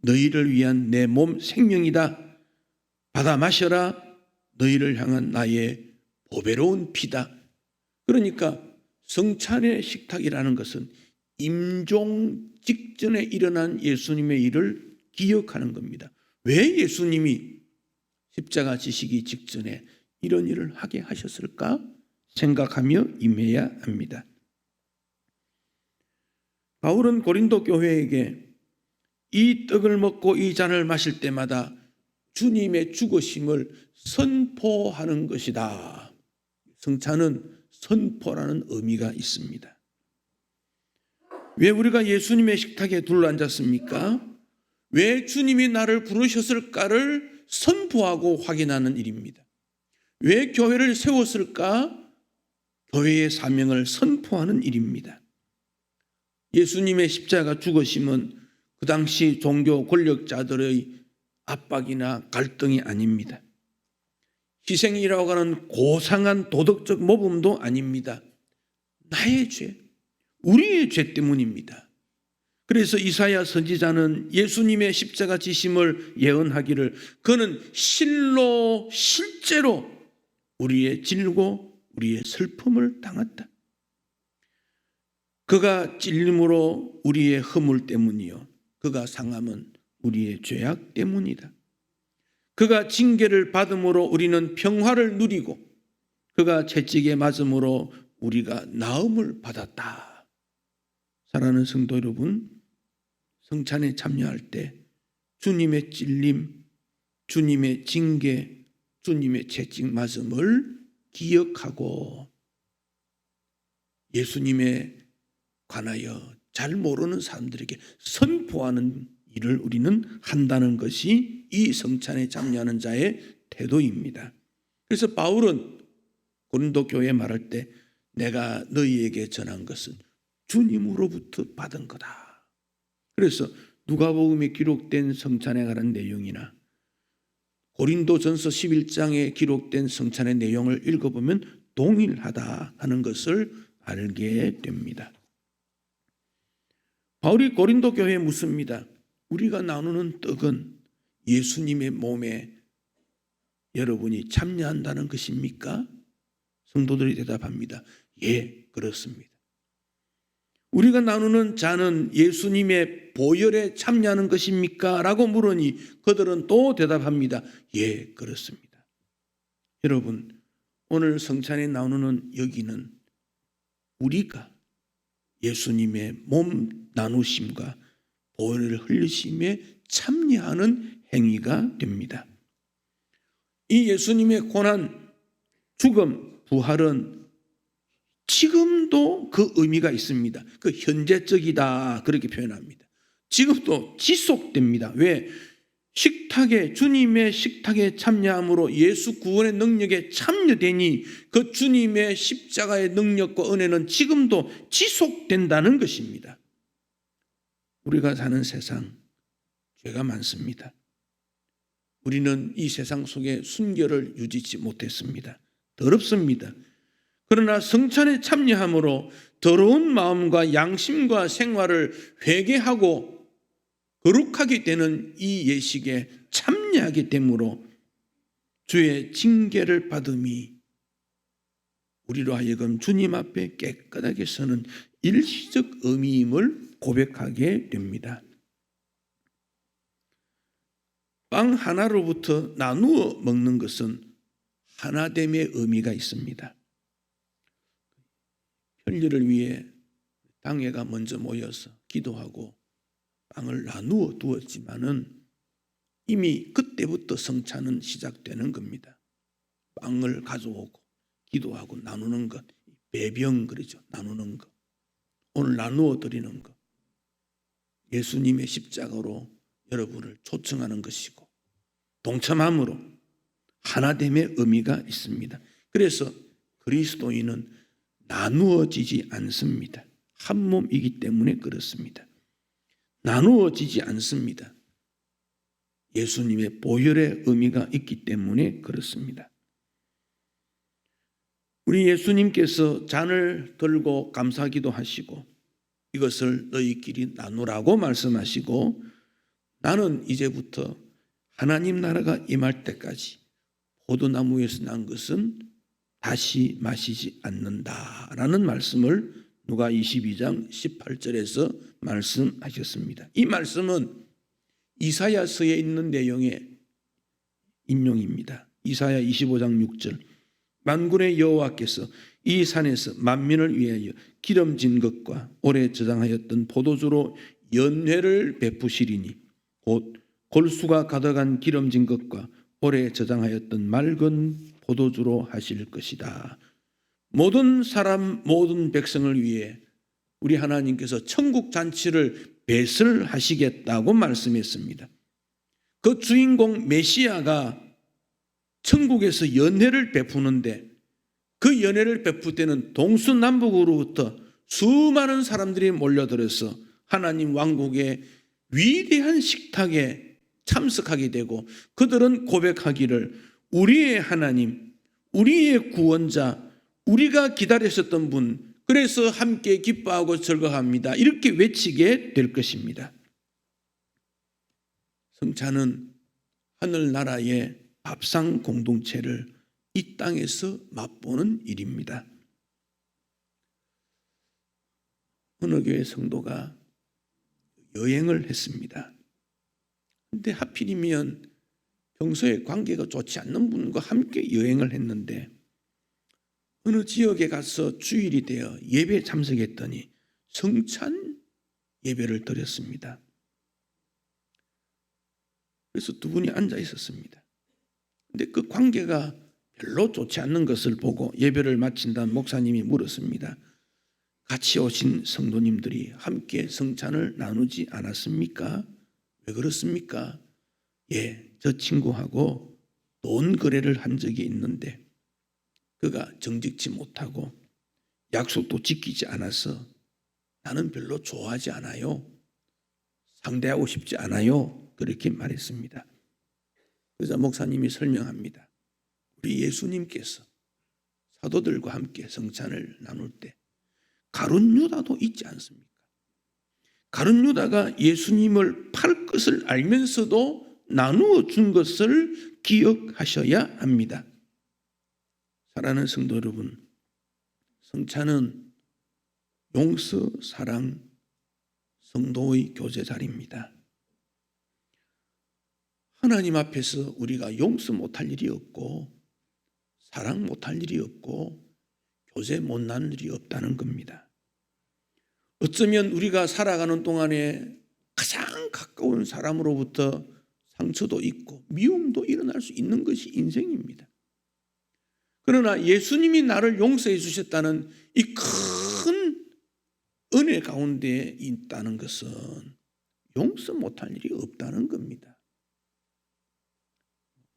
너희를 위한 내 몸 생명이다. 받아 마셔라. 너희를 향한 나의 보배로운 피다. 그러니까 성찬의 식탁이라는 것은 임종 직전에 일어난 예수님의 일을 기억하는 겁니다. 왜 예수님이 십자가 지시기 직전에 이런 일을 하게 하셨을까 생각하며 임해야 합니다. 바울은 고린도 교회에게 이 떡을 먹고 이 잔을 마실 때마다 주님의 죽으심을 선포하는 것이다. 성찬은 선포라는 의미가 있습니다. 왜 우리가 예수님의 식탁에 둘러앉았습니까? 왜 주님이 나를 부르셨을까를 선포하고 확인하는 일입니다. 왜 교회를 세웠을까? 교회의 사명을 선포하는 일입니다. 예수님의 십자가 죽으심은 그 당시 종교 권력자들의 압박이나 갈등이 아닙니다. 희생이라고 하는 고상한 도덕적 모범도 아닙니다. 나의 죄, 우리의 죄 때문입니다. 그래서 이사야 선지자는 예수님의 십자가 지심을 예언하기를 그는 실제로 우리의 질고 우리의 슬픔을 당했다. 그가 찔림으로 우리의 허물 때문이요 그가 상함은 우리의 죄악 때문이다. 그가 징계를 받음으로 우리는 평화를 누리고 그가 채찍에 맞음으로 우리가 나음을 받았다. 사랑하는 성도 여러분, 성찬에 참여할 때 주님의 찔림, 주님의 징계, 주님의 채찍 맞음을 기억하고 예수님에 관하여 잘 모르는 사람들에게 선포하는 일을 우리는 한다는 것이 이 성찬에 참여하는 자의 태도입니다. 그래서 바울은 고린도 교회에 말할 때 내가 너희에게 전한 것은 주님으로부터 받은 거다. 그래서 누가복음에 기록된 성찬에 관한 내용이나 고린도전서 11장에 기록된 성찬의 내용을 읽어보면 동일하다 하는 것을 알게 됩니다. 바울이 고린도 교회에 묻습니다. 우리가 나누는 떡은 예수님의 몸에 여러분이 참여한다는 것입니까? 성도들이 대답합니다. 예, 그렇습니다. 우리가 나누는 잔은 예수님의 보혈에 참여하는 것입니까? 라고 물으니 그들은 또 대답합니다. 예, 그렇습니다. 여러분, 오늘 성찬에 나누는 여기는 우리가 예수님의 몸 나누심과 보혈을 흘리심에 참여하는 행위가 됩니다. 이 예수님의 고난, 죽음, 부활은 지금도 그 의미가 있습니다. 그 현재적이다 그렇게 표현합니다. 지금도 지속됩니다. 왜? 식탁에 주님의 식탁에 참여함으로 예수 구원의 능력에 참여되니 그 주님의 십자가의 능력과 은혜는 지금도 지속된다는 것입니다. 우리가 사는 세상 죄가 많습니다. 우리는 이 세상 속에 순결을 유지치 못했습니다. 더럽습니다. 그러나 성찬에 참여함으로 더러운 마음과 양심과 생활을 회개하고 거룩하게 되는 이 예식에 참여하게 되므로 주의 징계를 받음이 우리로 하여금 주님 앞에 깨끗하게 서는 일시적 의미임을 고백하게 됩니다. 빵 하나로부터 나누어 먹는 것은 하나됨의 의미가 있습니다. 편리를 위해 당회가 먼저 모여서 기도하고 빵을 나누어 두었지만은 이미 그때부터 성찬은 시작되는 겁니다. 빵을 가져오고 기도하고 나누는 것, 배병 그러죠. 나누는 것. 오늘 나누어 드리는 것. 예수님의 십자가로 여러분을 초청하는 것이고 동참함으로 하나됨의 의미가 있습니다. 그래서 그리스도인은 나누어지지 않습니다. 한 몸이기 때문에 그렇습니다. 나누어지지 않습니다. 예수님의 보혈의 의미가 있기 때문에 그렇습니다. 우리 예수님께서 잔을 들고 감사기도 하시고 이것을 너희끼리 나누라고 말씀하시고 나는 이제부터 하나님 나라가 임할 때까지 포도나무에서 난 것은 다시 마시지 않는다라는 말씀을 누가 22장 18절에서 말씀하셨습니다. 이 말씀은 이사야서에 있는 내용의 인용입니다. 이사야 25장 6절 만군의 여호와께서 이 산에서 만민을 위하여 기름진 것과 오래 저장하였던 포도주로 연회를 베푸시리니 곧 골수가 가득한 기름진 것과 오래 저장하였던 맑은 포도주로 하실 것이다. 모든 사람 모든 백성을 위해 우리 하나님께서 천국 잔치를 배설하시겠다고 말씀했습니다. 그 주인공 메시아가 천국에서 연회를 베푸는데 그 연회를 베풀 때는 동서남북으로부터 수많은 사람들이 몰려들어서 하나님 왕국의 위대한 식탁에 참석하게 되고 그들은 고백하기를 우리의 하나님, 우리의 구원자, 우리가 기다렸었던 분, 그래서 함께 기뻐하고 즐거워합니다. 이렇게 외치게 될 것입니다. 성찬은 하늘나라의 밥상 공동체를 이 땅에서 맛보는 일입니다. 어느 교회 성도가 여행을 했습니다. 근데 하필이면 평소에 관계가 좋지 않는 분과 함께 여행을 했는데 어느 지역에 가서 주일이 되어 예배에 참석했더니 성찬 예배를 드렸습니다. 그래서 두 분이 앉아 있었습니다. 근데 그 관계가 별로 좋지 않는 것을 보고 예배를 마친 다음 목사님이 물었습니다. 같이 오신 성도님들이 함께 성찬을 나누지 않았습니까? 왜 그렇습니까? 예, 저 친구하고 돈 거래를 한 적이 있는데 그가 정직치 못하고 약속도 지키지 않아서 나는 별로 좋아하지 않아요. 상대하고 싶지 않아요. 그렇게 말했습니다. 그래서 목사님이 설명합니다. 우리 예수님께서 사도들과 함께 성찬을 나눌 때 가룟 유다도 있지 않습니까? 가룟 유다가 예수님을 팔 것을 알면서도 나누어 준 것을 기억하셔야 합니다. 사랑하는 성도 여러분, 성찬은 용서, 사랑, 성도의 교제 자리입니다. 하나님 앞에서 우리가 용서 못할 일이 없고 사랑 못할 일이 없고 교제 못 나눌 일이 없다는 겁니다. 어쩌면 우리가 살아가는 동안에 가장 가까운 사람으로부터 상처도 있고 미움도 일어날 수 있는 것이 인생입니다. 그러나 예수님이 나를 용서해 주셨다는 이 큰 은혜 가운데 있다는 것은 용서 못할 일이 없다는 겁니다.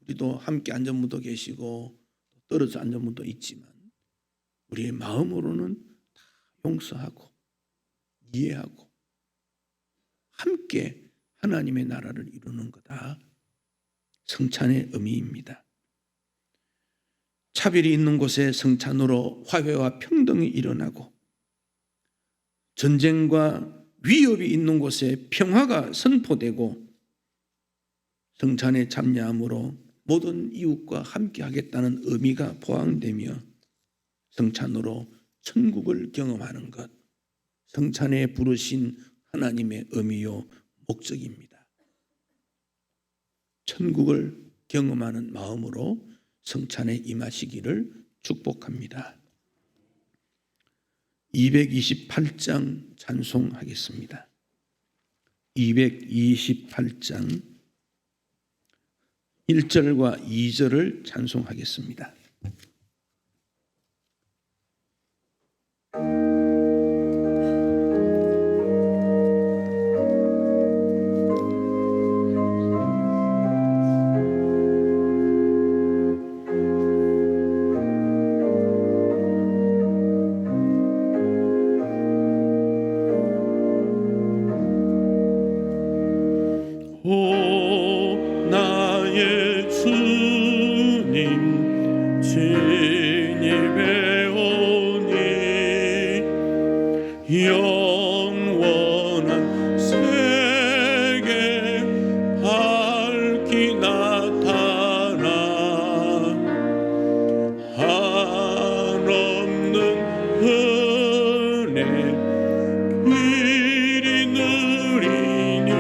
우리도 함께 앉은 분도 계시고 떨어져 앉은 분도 있지만 우리의 마음으로는 다 용서하고 이해하고 함께 하나님의 나라를 이루는 거다. 성찬의 의미입니다. 차별이 있는 곳에 성찬으로 화해와 평등이 일어나고 전쟁과 위협이 있는 곳에 평화가 선포되고 성찬에 참여함으로 모든 이웃과 함께 하겠다는 의미가 포함되며 성찬으로 천국을 경험하는 것, 성찬에 부르신 하나님의 의미요 목적입니다. 천국을 경험하는 마음으로 성찬에 임하시기를 축복합니다. 228장 찬송하겠습니다. 228장 1절과 2절을 찬송하겠습니다. 오 나의 주님 진입해 오니 영원한 세계 밝히 나타나 한없는 은혜 길이 누리니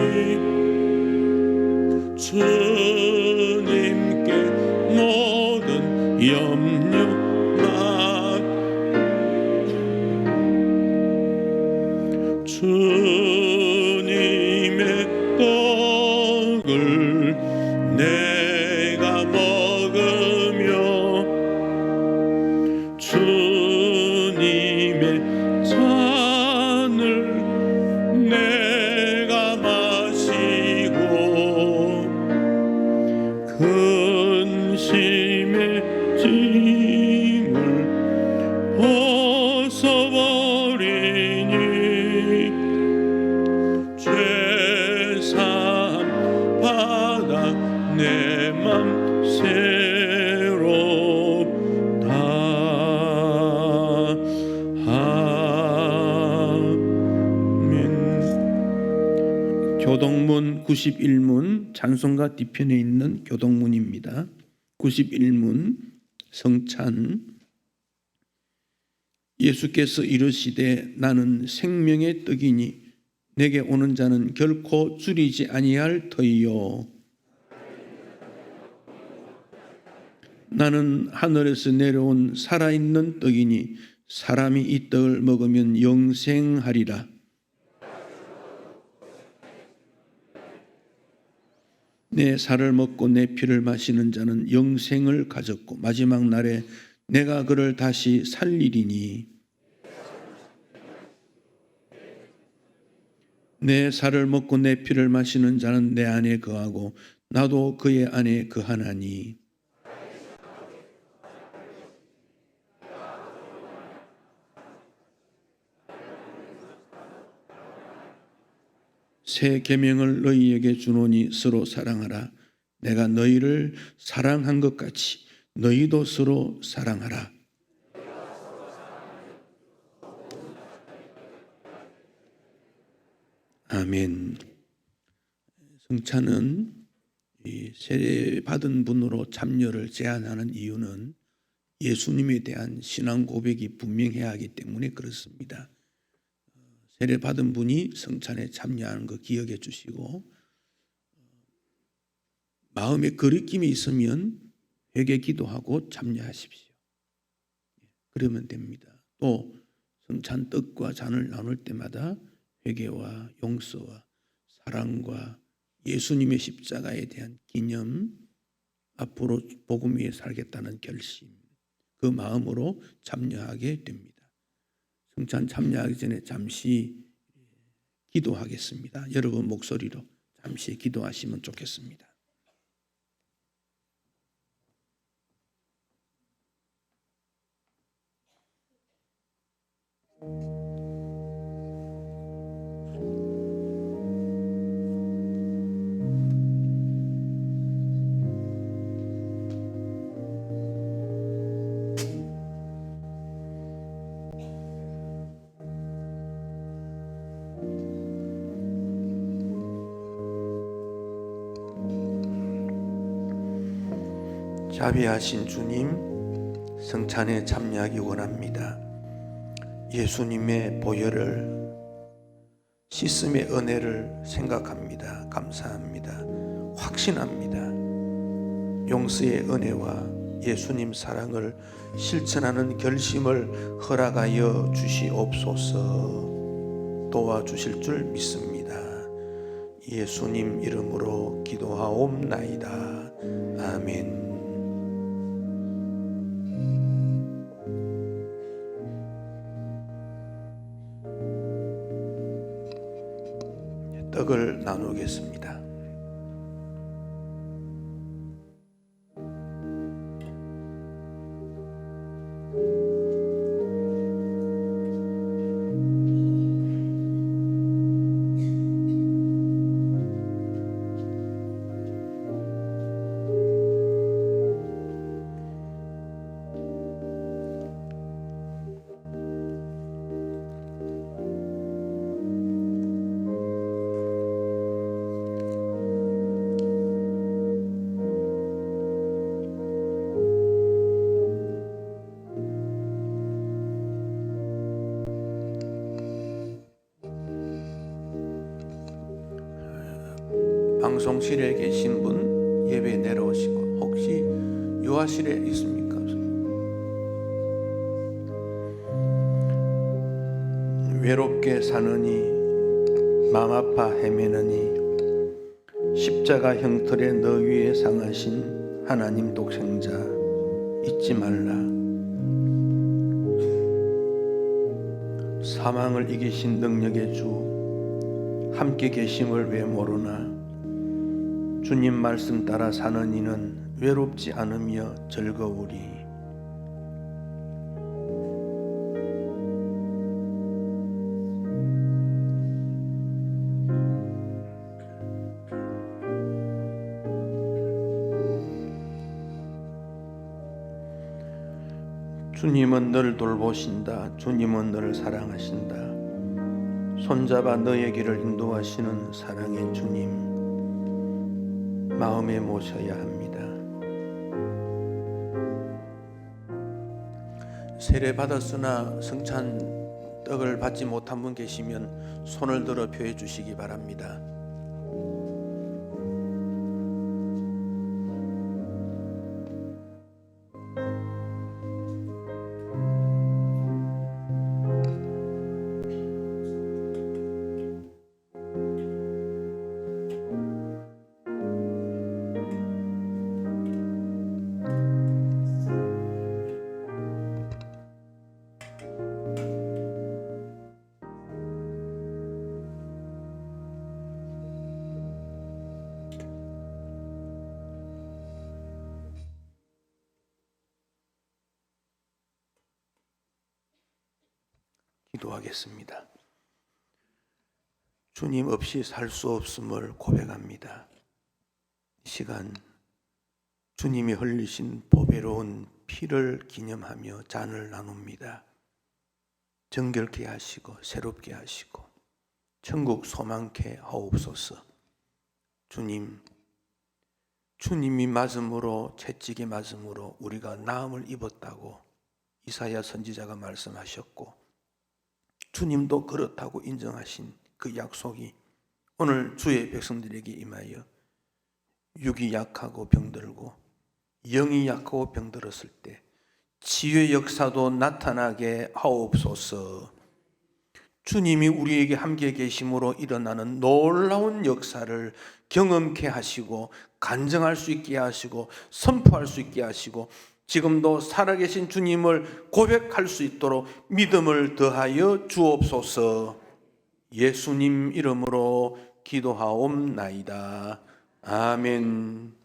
주님께 모든 염려 주님의 떡을 내가 먹으며 주님의 잔을 내가 마시고 근심의 짐을 벗어버리니 죄사함 받아 내 맘 새롭다. 아멘. 교동문 91문 찬송가 뒤편에 있는 교동문입니다. 91문 성찬. 예수께서 이르시되 나는 생명의 떡이니 내게 오는 자는 결코 줄이지 아니할 터이요 나는 하늘에서 내려온 살아있는 떡이니 사람이 이 떡을 먹으면 영생하리라. 내 살을 먹고 내 피를 마시는 자는 영생을 가졌고 마지막 날에 내가 그를 다시 살리리니 내 살을 먹고 내 피를 마시는 자는 내 안에 거하고 나도 그의 안에 거하나니 새 계명을 너희에게 주노니 서로 사랑하라. 내가 너희를 사랑한 것 같이 너희도 서로 사랑하라. 아멘. 성찬은 세례 받은 분으로 참여를 제한하는 이유는 예수님에 대한 신앙 고백이 분명해야 하기 때문에 그렇습니다. 세례 받은 분이 성찬에 참여하는 거 기억해 주시고 마음에 거리낌이 있으면 회개 기도하고 참여하십시오. 그러면 됩니다. 또 성찬 떡과 잔을 나눌 때마다 회개와 용서와 사랑과 예수님의 십자가에 대한 기념, 앞으로 복음 위에 살겠다는 결심, 그 마음으로 참여하게 됩니다. 성찬 참여하기 전에 잠시 기도하겠습니다. 여러분 목소리로 잠시 기도하시면 좋겠습니다. 자비하신 주님, 성찬에 참여하기 원합니다. 예수님의 보혈을, 씻음의 은혜를 생각합니다. 감사합니다. 확신합니다. 용서의 은혜와 예수님 사랑을 실천하는 결심을 허락하여 주시옵소서. 도와주실 줄 믿습니다. 예수님 이름으로 기도하옵나이다. 아멘. 떡을 나누겠습니다. 방송실에 계신 분 예배 내려오시고, 혹시 요아실에 있습니까? 외롭게 사느니 마음 아파 헤매느니 십자가 형틀에 너 위에 상하신 하나님 독생자 잊지 말라. 사망을 이기신 능력의 주 함께 계심을 왜 모르나. 주님 말씀 따라 사는 이는 외롭지 않으며 즐거우리. 주님은 너를 돌보신다. 주님은 너를 사랑하신다. 손잡아 너의 길을 인도하시는 사랑의 주님, 마음에 모셔야 합니다. 세례 받았으나 성찬 떡을 받지 못한 분 계시면 손을 들어 표해 주시기 바랍니다. 기도하겠습니다. 주님 없이 살 수 없음을 고백합니다. 이 시간 주님이 흘리신 보배로운 피를 기념하며 잔을 나눕니다. 정결케 하시고 새롭게 하시고 천국 소망케 하옵소서. 주님이 맞음으로, 채찍에 맞음으로 우리가 나음을 입었다고 이사야 선지자가 말씀하셨고, 주님도 그렇다고 인정하신 그 약속이 오늘 주의 백성들에게 임하여 육이 약하고 병들고 영이 약하고 병들었을 때 치유의 역사도 나타나게 하옵소서. 주님이 우리에게 함께 계심으로 일어나는 놀라운 역사를 경험케 하시고 간증할 수 있게 하시고 선포할 수 있게 하시고 지금도 살아계신 주님을 고백할 수 있도록 믿음을 더하여 주옵소서. 예수님 이름으로 기도하옵나이다. 아멘.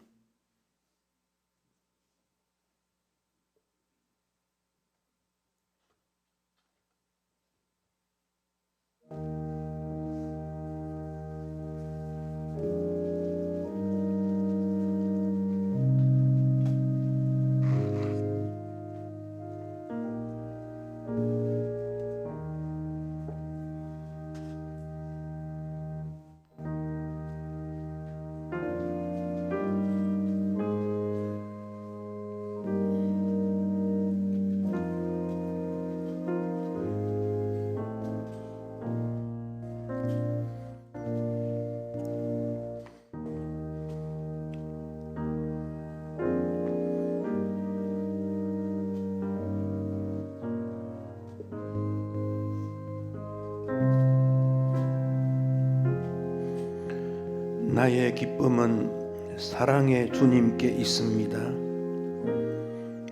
나의 기쁨은 사랑의 주님께 있습니다.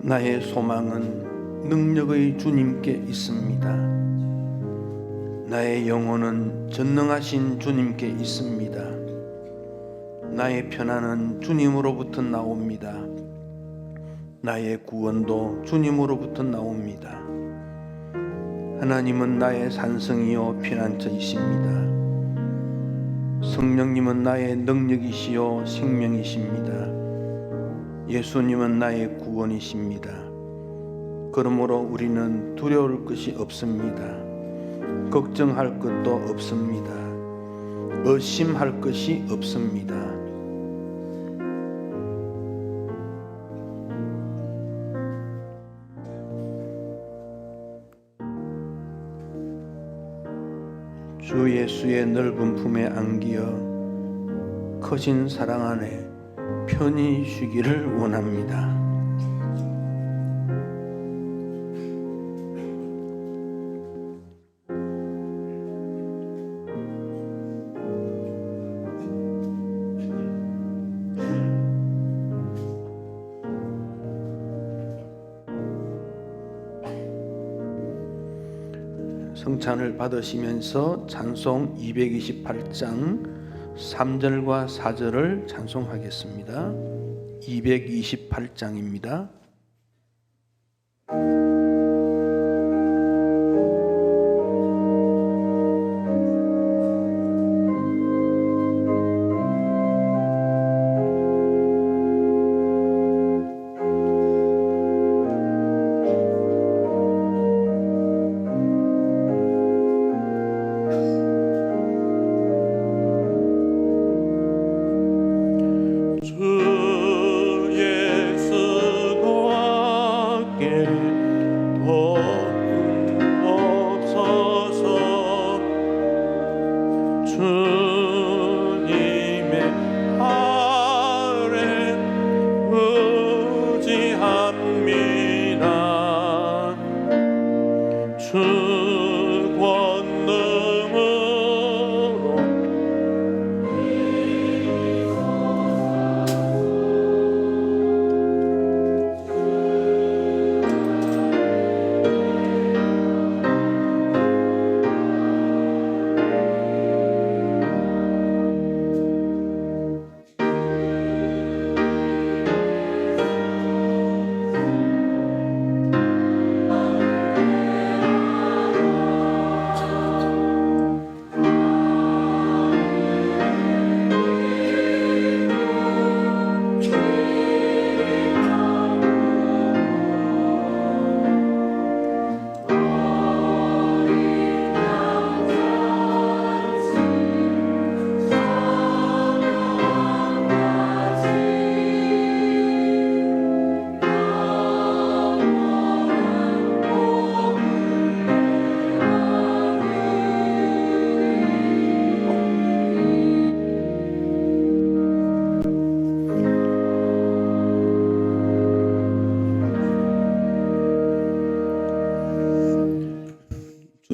나의 소망은 능력의 주님께 있습니다. 나의 영혼은 전능하신 주님께 있습니다. 나의 편안은 주님으로부터 나옵니다. 나의 구원도 주님으로부터 나옵니다. 하나님은 나의 산성이요 피난처이십니다. 성령님은 나의 능력이시요 생명이십니다. 예수님은 나의 구원이십니다. 그러므로 우리는 두려울 것이 없습니다. 걱정할 것도 없습니다. 의심할 것이 없습니다. 주 예수의 넓은 품에 안기어 커진 사랑 안에 편히 쉬기를 원합니다. 성찬을 받으시면서 찬송 228장 3절과 4절을 찬송하겠습니다. 228장입니다.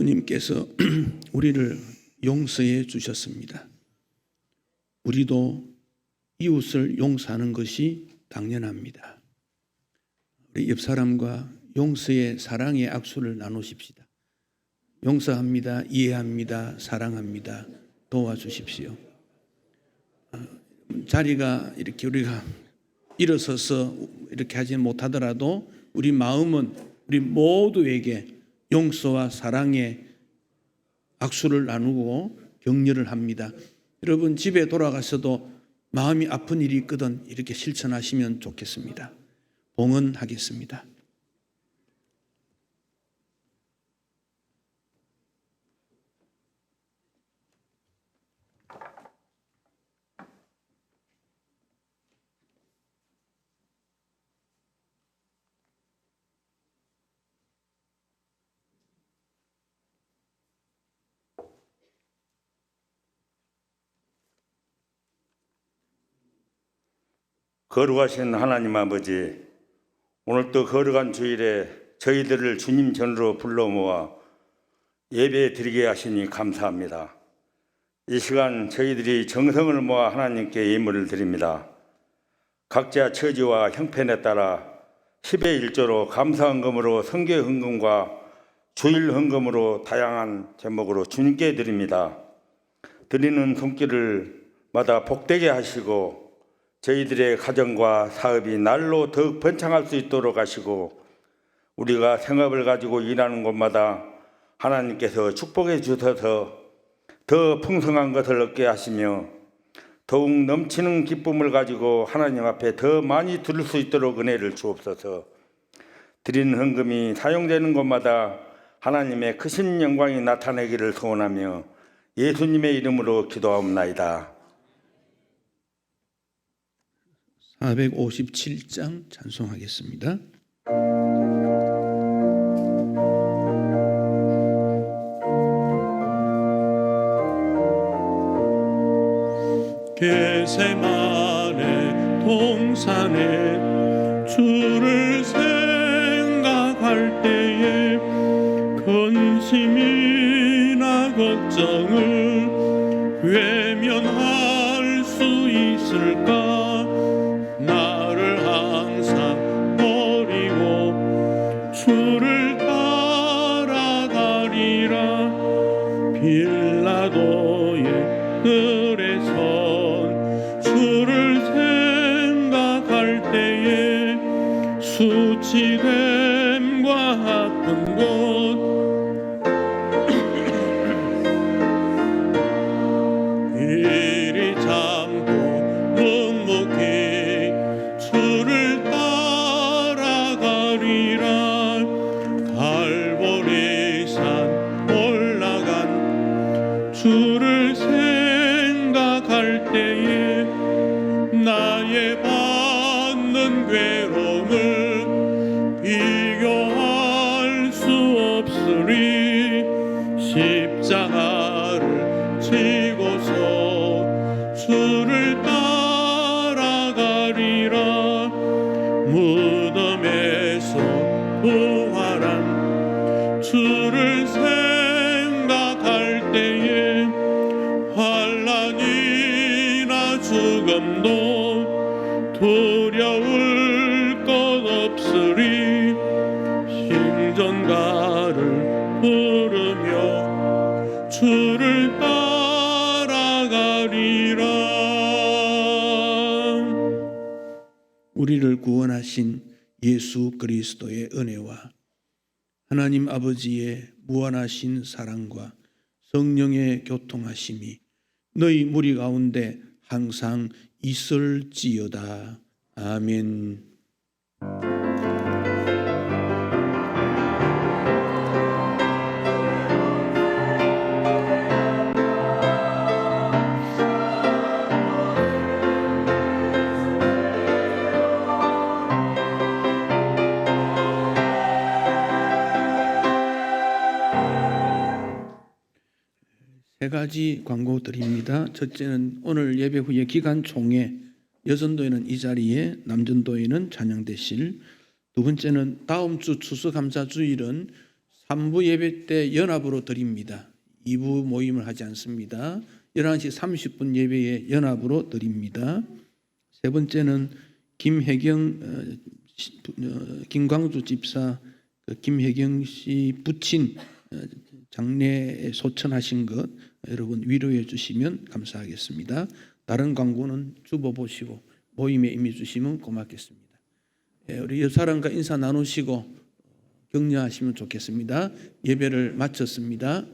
주님께서 우리를 용서해 주셨습니다. 우리도 이웃을 용서하는 것이 당연합니다. 우리 옆 사람과 용서의 사랑의 악수를 나누십시다. 용서합니다. 이해합니다. 사랑합니다. 도와주십시오. 자리가 이렇게 우리가 일어서서 이렇게 하지 못하더라도 우리 마음은 우리 모두에게 용서와 사랑의 악수를 나누고 격려를 합니다. 여러분 집에 돌아가서도 마음이 아픈 일이 있거든 이렇게 실천하시면 좋겠습니다. 봉헌하겠습니다. 거룩하신 하나님 아버지, 오늘 또 거룩한 주일에 저희들을 주님 전으로 불러 모아 예배 드리게 하시니 감사합니다. 이 시간 저희들이 정성을 모아 하나님께 예물을 드립니다. 각자 처지와 형편에 따라 10의 1조로 감사헌금으로 성교헌금과 주일헌금으로 다양한 제목으로 주님께 드립니다. 드리는 손길을 마다 복되게 하시고 저희들의 가정과 사업이 날로 더욱 번창할 수 있도록 하시고 우리가 생업을 가지고 일하는 곳마다 하나님께서 축복해 주셔서 더 풍성한 것을 얻게 하시며 더욱 넘치는 기쁨을 가지고 하나님 앞에 더 많이 드릴 수 있도록 은혜를 주옵소서. 드리는 헌금이 사용되는 곳마다 하나님의 크신 영광이 나타나기를 소원하며 예수님의 이름으로 기도하옵나이다. 457장 찬송하겠습니다. 겟세마네 동산에 주를 생각할 때에 근심이나 걱정을 외면할 수 있을까? 나를 항상 버리고 주를 따라가리라. 빌라도의 들에 선 주를 생각할 때에 수치됨과 아픈 것 이리 참고 묵묵히 주를 따라가리라. 갈보리산 올라간 주를 생각할 때에 나의 받는 괴로움을 비교할 수 없으리. 십자가를 지고서 주를 따라가리라. 무덤에서 부활한 주를 생각할 때에 환난이나 죽음도 두려울 것 없으리. 신전가를 부르며 주를 따라가리라. 우리를 구원하신 예수 그리스도의 은혜와 하나님 아버지의 무한하신 사랑과 성령의 교통하심이 너희 무리 가운데 항상 있을지어다. 아멘. 세 가지 광고 드립니다. 첫째는 오늘 예배 후에 기간 총회, 여전도에는 이 자리에, 남전도에는 찬양대실. 두 번째는 다음 주 추수감사주일은 3부 예배 때 연합으로 드립니다. 2부 모임을 하지 않습니다. 11시 30분 예배에 연합으로 드립니다. 세 번째는 김광주 집사 김혜경 씨 부친 장례에 소천하신 것 여러분 위로해 주시면 감사하겠습니다. 다른 광고는 주보 보시고 모임에 임해 주시면 고맙겠습니다. 우리 옆사람과 인사 나누시고 격려하시면 좋겠습니다. 예배를 마쳤습니다.